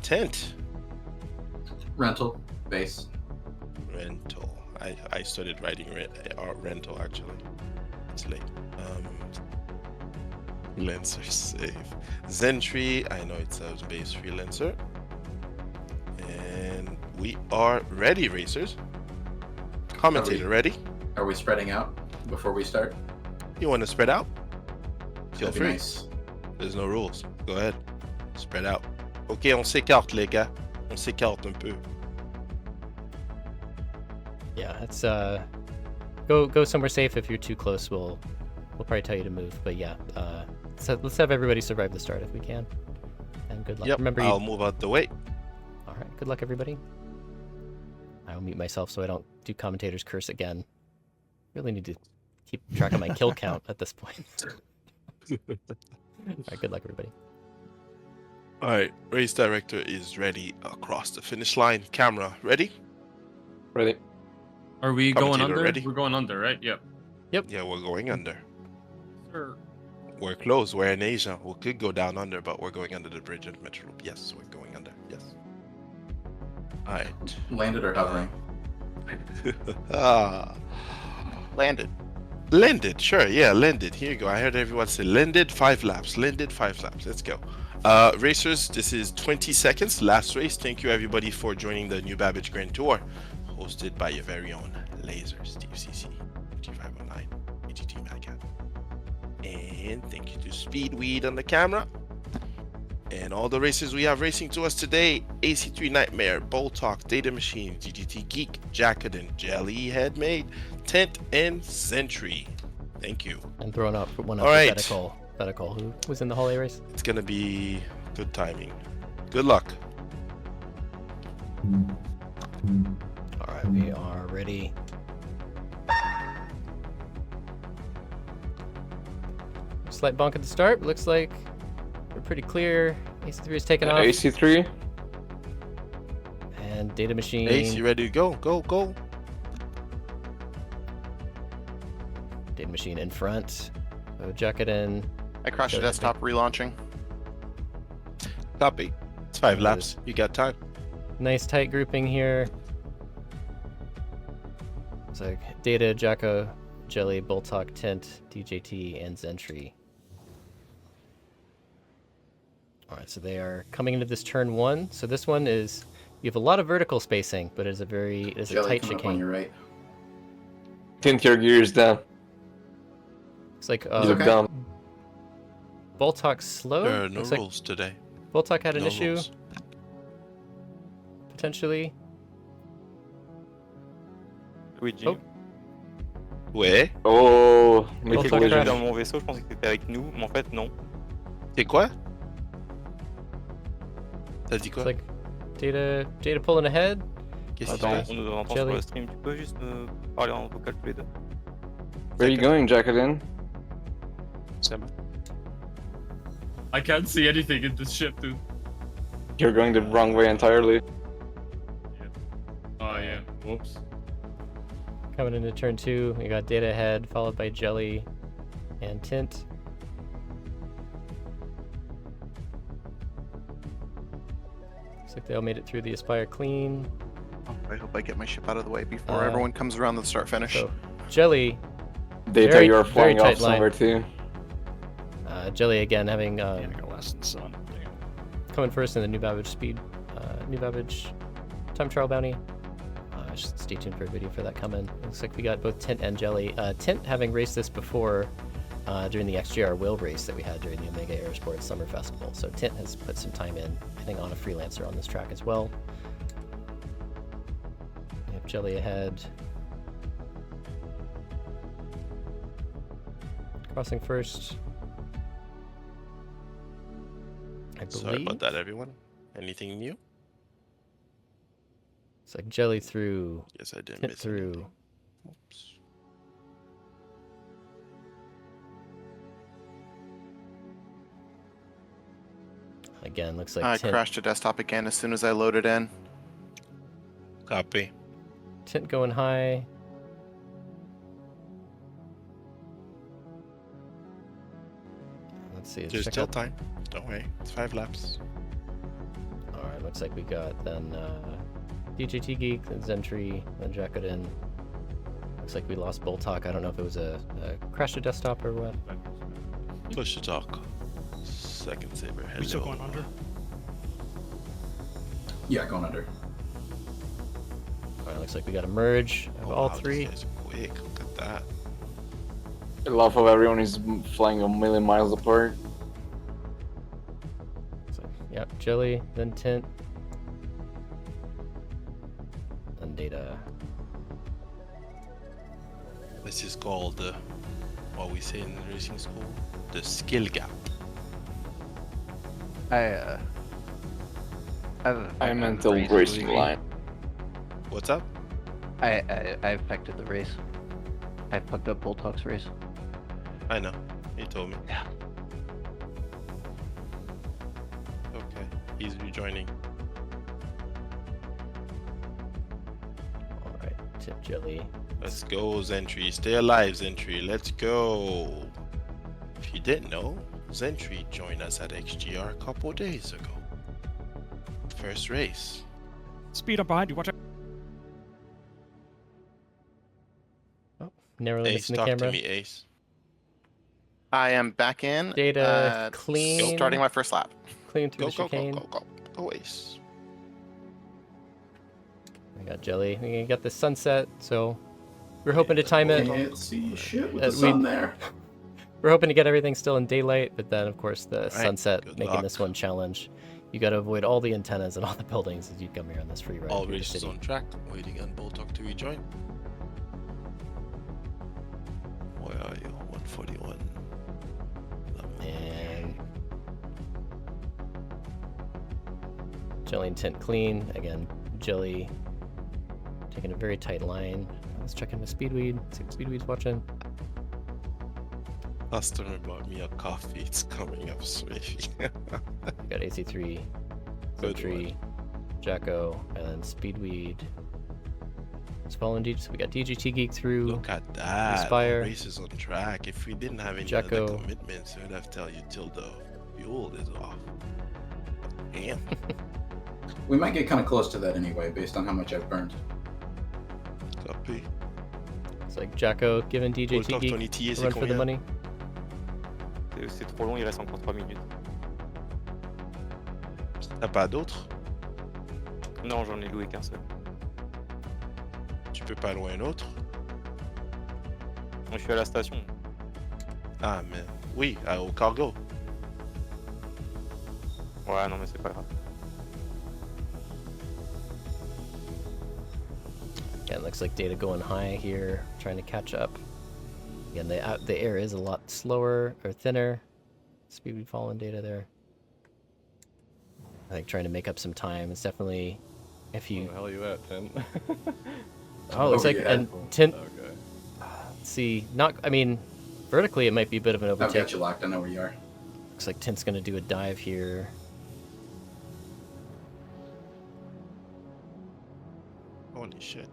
tent. rental base. Rental. I started writing rental actually. It's late. Freelancer save. Zentry. I know it says base freelancer. And we are ready, racers. Commentator ready? Are we spreading out before we start? You want to spread out? Feel That'd be free. nice. There's no rules. Go ahead. Spread out. Ok, on s'écarte, les gars. On s'écarte un peu. Yeah, it's go somewhere safe. If you're too close, we'll probably tell you to move. But yeah, so let's have everybody survive the start if we can. And good luck. Yep, Remember, I'll move out the way. all right. Good luck, everybody. I'll mute myself so I don't do commentator's curse again. Really need to keep track of my kill count at this point. All right. Good luck, everybody. All right, race director is ready across the finish line. Camera ready? Ready? Are we going Commentator under? ready? We're going under, right? Yep. Yeah, we're going under. Sure. We're close. We're in Asia. We could go down under, but we're going under the bridge at Metroloop. Yes, we're going under. Yes. All right. Landed or hovering? Landed. Landed, sure, yeah, landed. Here you go. I heard everyone say landed 5 laps. Landed 5 laps. Let's go. Racers, this is 20 seconds. Last race. Thank you everybody for joining the New Babbage Grand Tour, hosted by your very own Laser, Steve CC, G509, AGT Madcat. And thank you to Speedway on the camera. And all the racers we have racing to us today: AC3 Nightmare, Bull Talk, Data Machine, GGT Geek, Jackaden, Jelly Headmade, Tent, and Sentry. Thank you. And throwing out one All right. alphabetical. Who was in the holiday race? It's gonna be good timing. Good luck. All right, we are ready. Slight bonk at the start. Looks like we're pretty clear. AC3 is taking off. AC3. And Data Machine. Ace, you ready to go? Go, go. Data Machine in front. Jackaden. I crashed the desktop relaunching. Copy. It's 5 laps. You got time. Nice tight grouping here. It's like Data, Jacko, Jelly, Boltok, Tent, DJT, and Zentry. Alright, so they are coming into this turn 1. So this one is, you have a lot of vertical spacing, but it's a very, it's a Jelly, tight come up on chicane. your right. Tint your gears down. It's like You look dumb. Boltok slow. There are no Looks like rules today. Boltok had an No issue, rules. potentially. Luigi. Oh. Ouais. Oh, Bon, mythic toi, J'étais crash. vision. dans mon vaisseau, je pensais que t'étais avec nous, mais en fait non. C'est quoi? T'as dit quoi? It's like Data pulling ahead. Qu'est-ce qui se Attends, passe? on nous entend Jelly. sur le stream, tu peux juste me parler en vocal tous les deux? Where are you going, Jackaden? C'est bon. I can't see anything in this ship, dude. You're going the wrong way entirely. Oh yeah. Whoops. Coming into turn 2, we got Data ahead, followed by Jelly and Tint. Looks like they all made it through the Aspire clean. I hope I get my ship out of the way before Uh, everyone comes around the start finish. So Jelly, Data, Very- you're very flying tight off line. somewhere too. Jelly again having Yeah, I got less than sun. Damn. coming first in the New Babbage New Babbage time trial bounty. Just stay tuned for a video for that coming. Looks like we got both Tint and Jelly. Tint having raced this before during the XGR wheel race that we had during the Omega Aerosports Summer Festival. So Tint has put some time in, I think, on a Freelancer on this track as well. We have Jelly ahead. Crossing first. I believe. Sorry about that, everyone. Anything new? It's like Jelly through, Yes, I didn't Tint miss through. anything. Oops. Again, looks like I Tint, crashed the desktop again as soon as I loaded in. Copy. Tint going high. Let's see. let's There's check still out- time. Don't worry. It's 5 laps. All right, looks like we got then DJT Geek, then Zentry, then Jackaden. Looks like we lost Boltok. I don't know if it was a crash to desktop or what. Push to talk. Second Saber. Hello. We still going under? Yeah, going under. All right, looks like we got a merge of all wow, these three. guys are quick. Look at that. I love how everyone is flying a million miles apart. So, yep, Jelly, then Tint, then Data. This is called, what we say in the racing school, the skill gap. I meant the racing line. What's up? I affected the race. I fucked up Boltok's race. I know. He told me. Yeah. Okay. He's rejoining. All right, Tint, Jelly. Let's go, Zentry. Stay alive, Zentry. Let's go. If you didn't know, Zentry joined us at XGR a couple days ago. First race. Speed up behind you, watch out. narrowly Ace, missing the talk to camera. me, Ace. I am back in. Data clean. Starting my first lap. Clean through Go, the go, chicane. go, go, go, go, Ace. We got Jelly. We got the sunset, so we're hoping to time it. Can't see shit with Uh, the sun there. We're hoping to get everything still in daylight, but then, of course, the sunset good making luck. this one challenge. You got to avoid all the antennas and all the buildings as you come here on this free ride All through the races city. on track. Waiting on Bulldog to rejoin. Where are you? 141. And Jelly and Tint clean. Again, Jelly taking a very tight line. Let's check in with Speedweed. See what Speedweed's watching. Customer bought me a coffee. It's coming up swift. We got AC3, Good Sentry, Jacko, and then Speedweed. It's following DJ. So we got DGT Geek through. Look at that. Inspire. Races on track. If we didn't have any Jacko. other commitments, I would have tell you till the fuel is off. Damn. We might get kind of close to that anyway, based on how much I've burned. Copy. It's like Jacko giving DJT Bulldog, Geek Tony T, a c'est run for the combien? money. C'est trop long, il reste encore 3 minutes. T'as pas d'autres? Non, j'en ai loué qu'un seul. Tu peux pas louer un autre? Je suis à la station. Ah, mais oui, au cargo. Ouais, non, mais c'est pas grave. Yeah, it looks like data going high here, trying to catch up. Again, the air is a lot slower or thinner. Speed falling data there. I think trying to make up some time. It's definitely if you. Where the hell are you at, Tint? Oh, it looks like yeah. and Tint. Okay. Let's see, not. I mean, vertically it might be a bit of an I've overtake. got you locked. I know where you are. Looks like Tint's gonna do a dive here. Holy shit.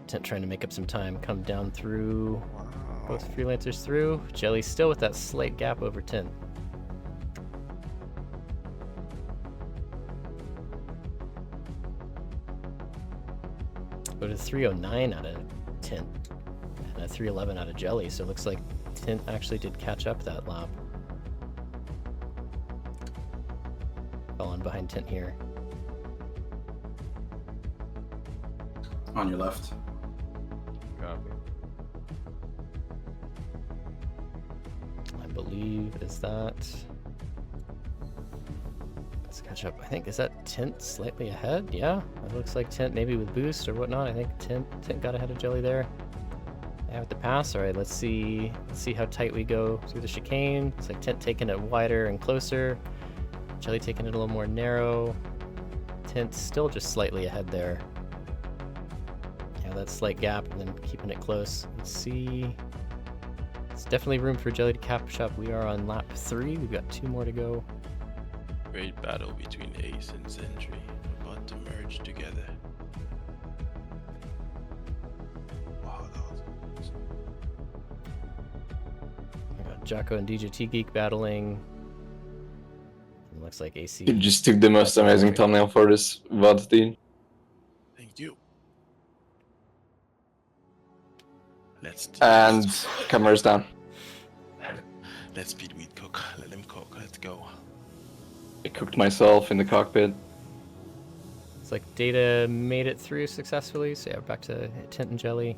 Tint trying to make up some time, come down through. Wow. Both freelancers through. Jelly still with that slight gap over 10. But a 309 out of Tint and a 311 out of Jelly, so it looks like Tint actually did catch up that lap. Fell on behind Tint here. On your left. Copy. I believe is that. Let's catch up. I think is that Tint slightly ahead? Yeah, it looks like Tint maybe with boost or whatnot. I think Tint got ahead of Jelly there. They have the pass. All right, let's see how tight we go through the chicane. It's like Tint taking it wider and closer. Jelly taking it a little more narrow. Tint still just slightly ahead there. Yeah, that slight gap and then keeping it close. Let's see. It's definitely room for Jelly to catch up. We are on lap 3. We've got 2 more to go. Great battle between Ace and Sentry, about to merge together. Wow, that was... We got Jacko and DJT Geek battling. It looks like AC. You just took the most amazing thumbnail for this VOD, team. Thank you. Let's And cameras down. Let's Speedweed cook. Let him cook. Let's go. I cooked myself in the cockpit. It's like Data made it through successfully. So yeah, back to Tint and Jelly.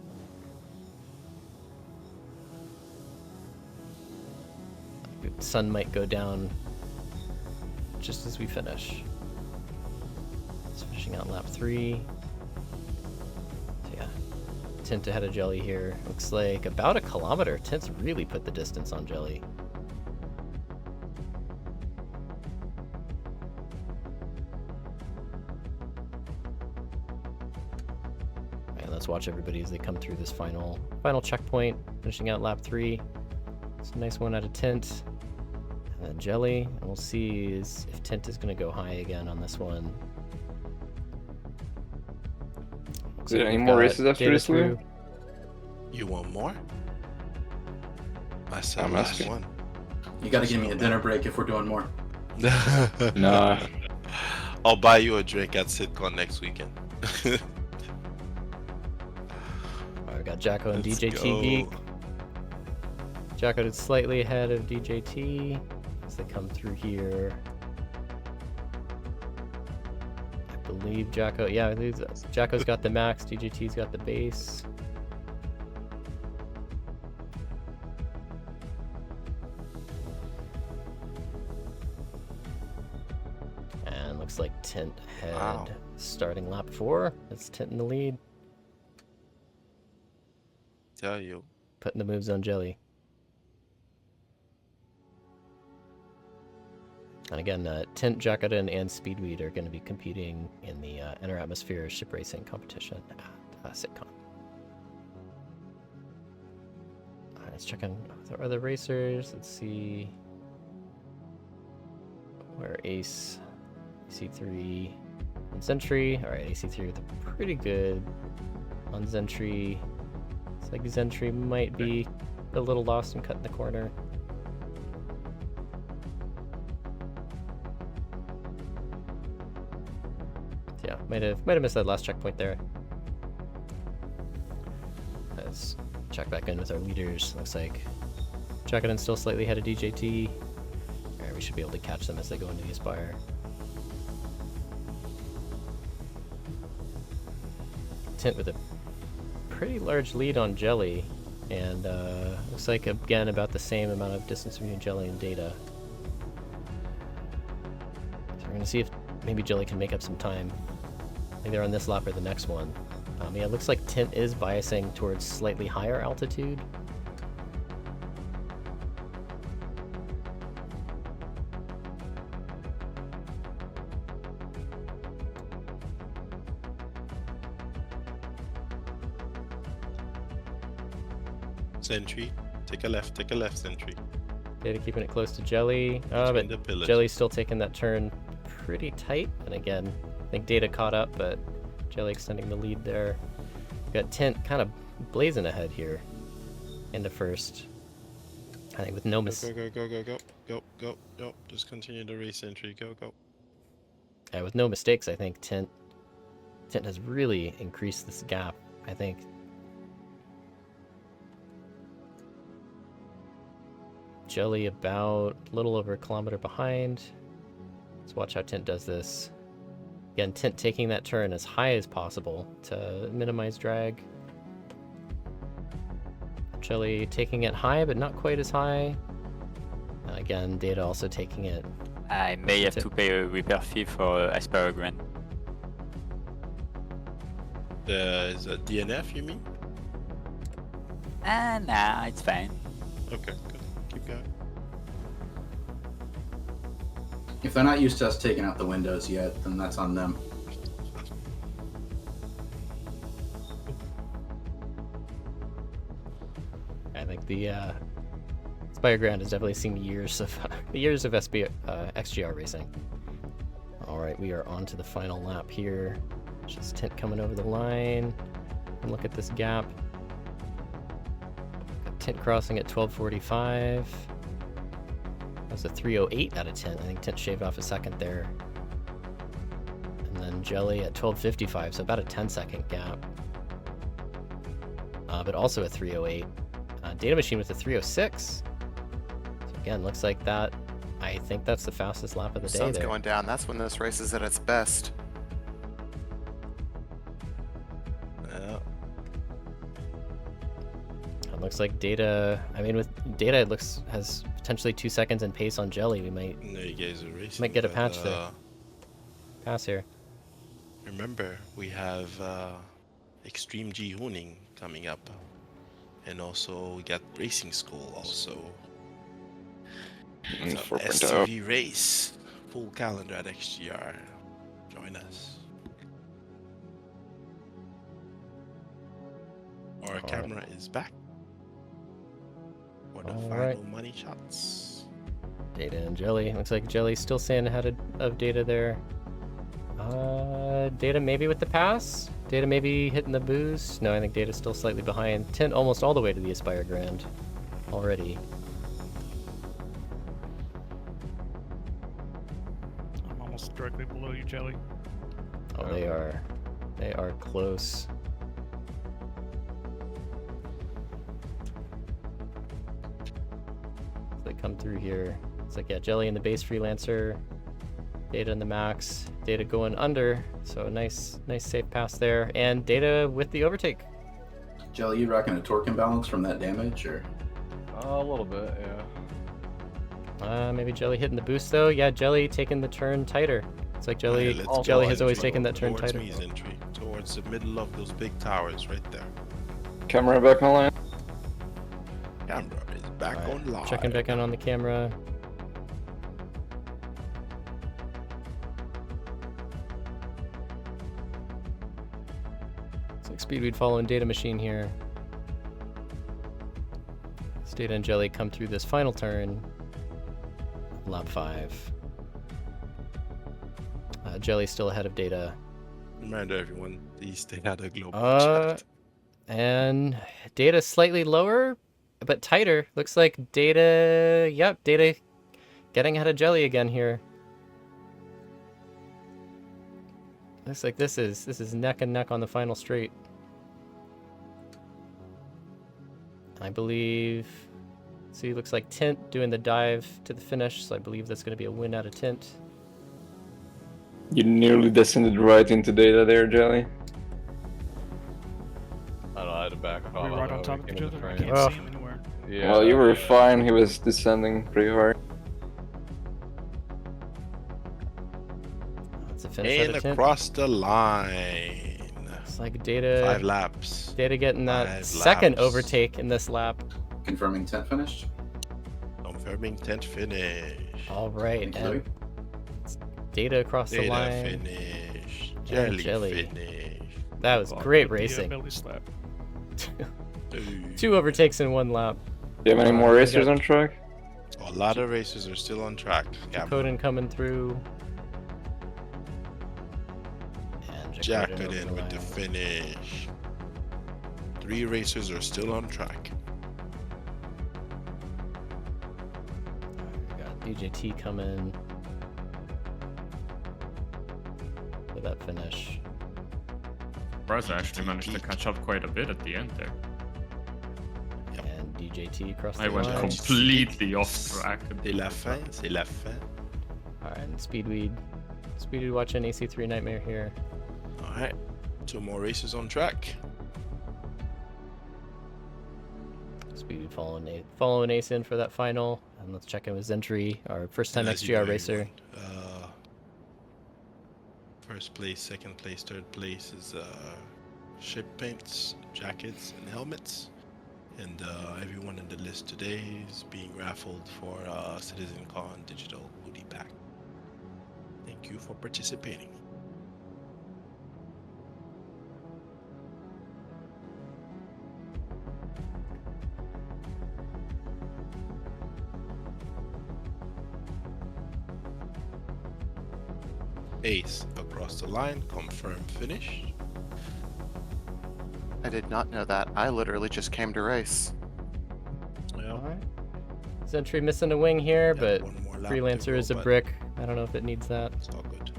The sun might go down just as we finish. It's finishing out lap 3. So yeah, Tint ahead of Jelly here. Looks like about a kilometer. Tint's really put the distance on Jelly. And let's watch everybody as they come through this final checkpoint, finishing out lap 3. It's a nice one out of Tint. And then Jelly, and we'll see if Tint is going to go high again on this one. Is there any more races after this, Lou? You want more? I said I'm last asking. one. You gotta give me a dinner break if we're doing more. Nah. I'll buy you a drink at SitCon next weekend. we got Jacko and Let's DJT go. Geek. Jacko did slightly ahead of DJT as they come through here. I believe Jacko, yeah, Jacko's got the max, DJT's got the base. And looks like Tint ahead. Wow. Starting lap 4. It's Tint in the lead. Tell you. Putting the moves on Jelly. And again, Tint, Jacodin, and Speedweed are going to be competing in the Inner Atmosphere ship racing competition at SitCon. Let's check on the other racers. Let's see where Ace, AC3, and Zentry. All right, AC3 with a pretty good on Zentry. It's like Zentry might be a little lost and cutting the corner. Yeah, might have missed that last checkpoint there. Let's check back in with our leaders. Looks like Jacodin's still slightly ahead of DJT. Alright, we should be able to catch them as they go into the Aspire. Tint with a pretty large lead on Jelly, and looks like again about the same amount of distance between Jelly and Data. So we're gonna see if maybe Jelly can make up some time, either on this lap or the next one. Yeah, it looks like Tint is biasing towards slightly higher altitude. Sentry. Take a left, Sentry. Data keeping it close to Jelly. Between the But pillars. Jelly's still taking that turn pretty tight. And again, I think Data caught up, but Jelly extending the lead there. Got Tint kind of blazing ahead here into first. I think with no Go. Just continue the race, Sentry. Go. with no mistakes, I think Tint has really increased this gap. I think Jelly about a little over a kilometer behind. Let's watch how Tint does this. Again, Tint taking that turn as high as possible to minimize drag. Jelly taking it high, but not quite as high. Again, Data also taking it. I may have to pay a repair fee for Aspire Grand. Is that DNF, you mean? Nah, it's fine. Okay, good. Keep going. If they're not used to us taking out the windows yet, then that's on them. I think the Aspire Grand has definitely seen years of XGR racing. All right, we are on to the final lap here. Just Tint coming over the line. And look at this gap. Got Tint crossing at 12:45. That's a 3:08 out of Tint. I think Tint shaved off a second there. And then Jelly at 12:55, so about a 10-second gap. But also a 3:08. Data Machine with a 3:06. So again, looks like that. I think that's the fastest lap of the day Sun's there. going down. That's when this race is at its best. Yeah. It looks like Data. I mean, with Data, it has potentially 2 seconds in pace on Jelly. We might No, you guys are racing. might get a but, patch to pass here. Remember, we have Extreme G Hooning coming up. And also, we got Racing School also. So, 4.0. STV Race. Full calendar at XGR. Join us. Our camera is back. For the All final right. money shots. Data and Jelly. Looks like Jelly's still staying ahead of Data there. Data maybe with the pass. Data maybe hitting the boost. No, I think Data's still slightly behind. Tint almost all the way to the Aspire Grand already. I'm almost directly below you, Jelly. Oh, they are close. through here. It's like, yeah, Jelly in the base Freelancer, Data in the max, Data going under, so nice safe pass there, and Data with the overtake. Jelly, you rocking a torque imbalance from that damage, or? A little bit, yeah. Maybe Jelly hitting the boost though. Yeah, Jelly taking the turn tighter. It's like Jelly has always taken that turn tighter. Towards the middle of those big towers right there. Camera back online. Camera is back on live. Checking back in on the camera. It's like Speedweed following Data Machine here. As Data and Jelly come through this final turn. Lap 5. Jelly still ahead of Data. Reminder everyone, these they had a global chat. And Data slightly lower, but tighter. Looks like Data, yep, Data getting ahead of Jelly again here. Looks like this is neck and neck on the final straight. I believe, see, looks like Tint doing the dive to the finish, so I believe that's going to be a win out of Tint. You nearly descended right into Data there, Jelly. I don't know, I had to back off. We're right on top of each other. I can't see him anywhere. Yeah, Well, you were fine. He was descending pretty hard. That's a finish out of Tint. Across the line. It's like Data. 5 laps. Data getting that second overtake in this lap. Confirming Tent finished. Confirming Tent finish. All right, and Data across the line. Finish. Jelly finish. That was great racing. Belly slap. 2 overtakes in 1 lap. Do you have any more racers on track? A lot of racers are still on track. Jacoden coming through. And Jacoden with the finish. 3 racers are still on track. We got DJT coming for that finish. Bryce actually managed to catch up quite a bit at the end there. And DJT across the I went line. completely off track. C'est la fin, c'est la fin. Alright, and Speedweed watching AC3 Nightmare here. Alright, 2 more races on track. Speedweed following Ace in for that final. And let's check in with Zentry, our first time XGR racer. First place, second place, third place is ship paints, jackets, and helmets. And everyone in the list today is being raffled for CitizenCon digital hoodie pack. Thank you for participating. Ace across the line, confirmed finish. I did not know that. I literally just came to race. Yeah. Alright. Zentry missing a wing here, but one more lap Freelancer to go, is a but brick. I don't know if it needs that. It's all good.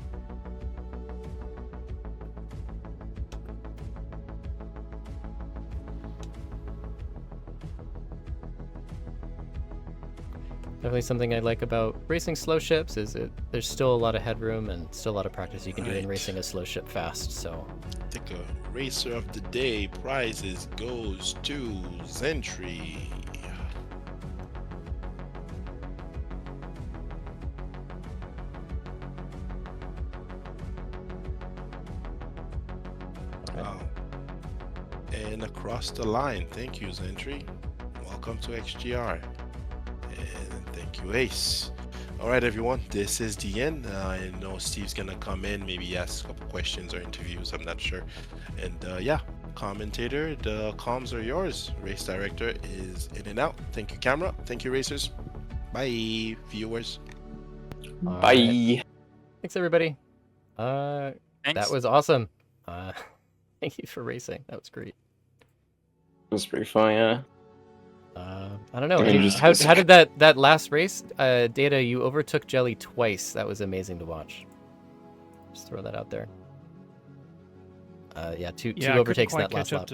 Definitely something I like about racing slow ships is there's still a lot of headroom and still a lot of practice you can do in racing a slow ship fast. So Take a racer of the day prizes goes to Zentry. Wow. And across the line, thank you, Zentry. Welcome to XGR. And thank you, Ace. All right, everyone, this is the end. I know Steve's gonna come in, maybe ask a couple questions or interviews, I'm not sure. And yeah, commentator, the comms are yours. Race director is in and out. Thank you, camera. Thank you, racers. Bye, viewers. Bye. Right. Thanks, everybody. Thanks. That was awesome. Thank you for racing. That was great. It was pretty fun, yeah. I don't know. I mean, How did that last race, Data? You overtook Jelly twice. That was amazing to watch. Just throw that out there. Yeah, two overtakes in that last lap.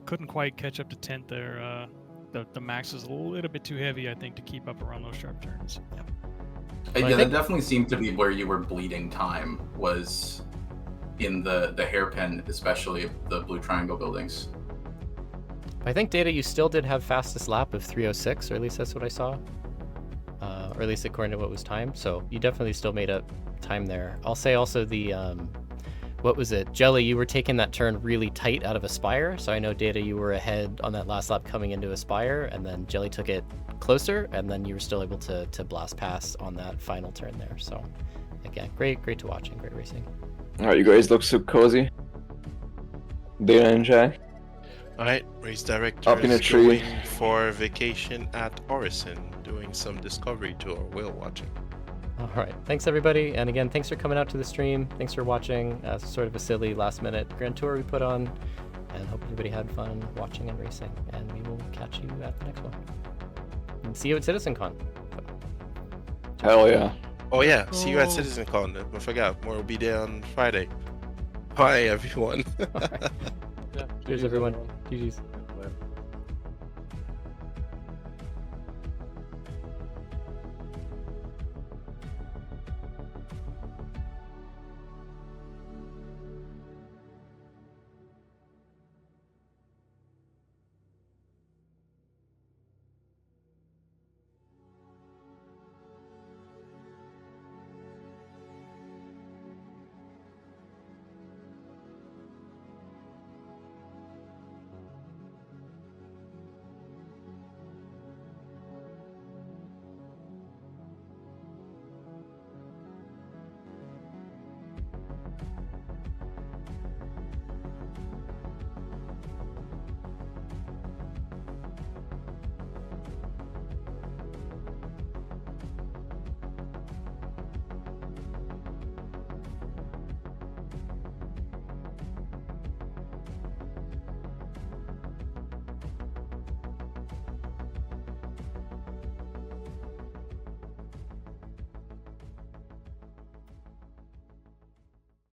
Couldn't quite catch up to Tent there. the max is a little bit too heavy, I think, to keep up around those sharp turns. Yeah, that definitely seemed to be where you were bleeding time, was in the hairpin, especially the blue triangle buildings. I think, Data, you still did have fastest lap of 3:06, or at least that's what I saw. Or at least according to what was timed. So you definitely still made up time there. I'll say also the, what was it? Jelly, you were taking that turn really tight out of Aspire. So I know, Data, you were ahead on that last lap coming into Aspire, and then Jelly took it closer, and then you were still able to blast past on that final turn there. So again, great to watch and great racing. Alright, you guys look so cozy. Data and Jack. Alright, race director Up in a is tree. going for vacation at Orison, doing some discovery tour, whale watching. All right, thanks everybody, and again, thanks for coming out to the stream. Thanks for watching. Sort of a silly last-minute Grand Tour we put on, and hope everybody had fun watching and racing. And we will catch you at the next one. And see you at CitizenCon. Hell yeah. Oh yeah, see you at CitizenCon. I forgot, more will be there on Friday. Bye everyone. Cheers everyone. GG's.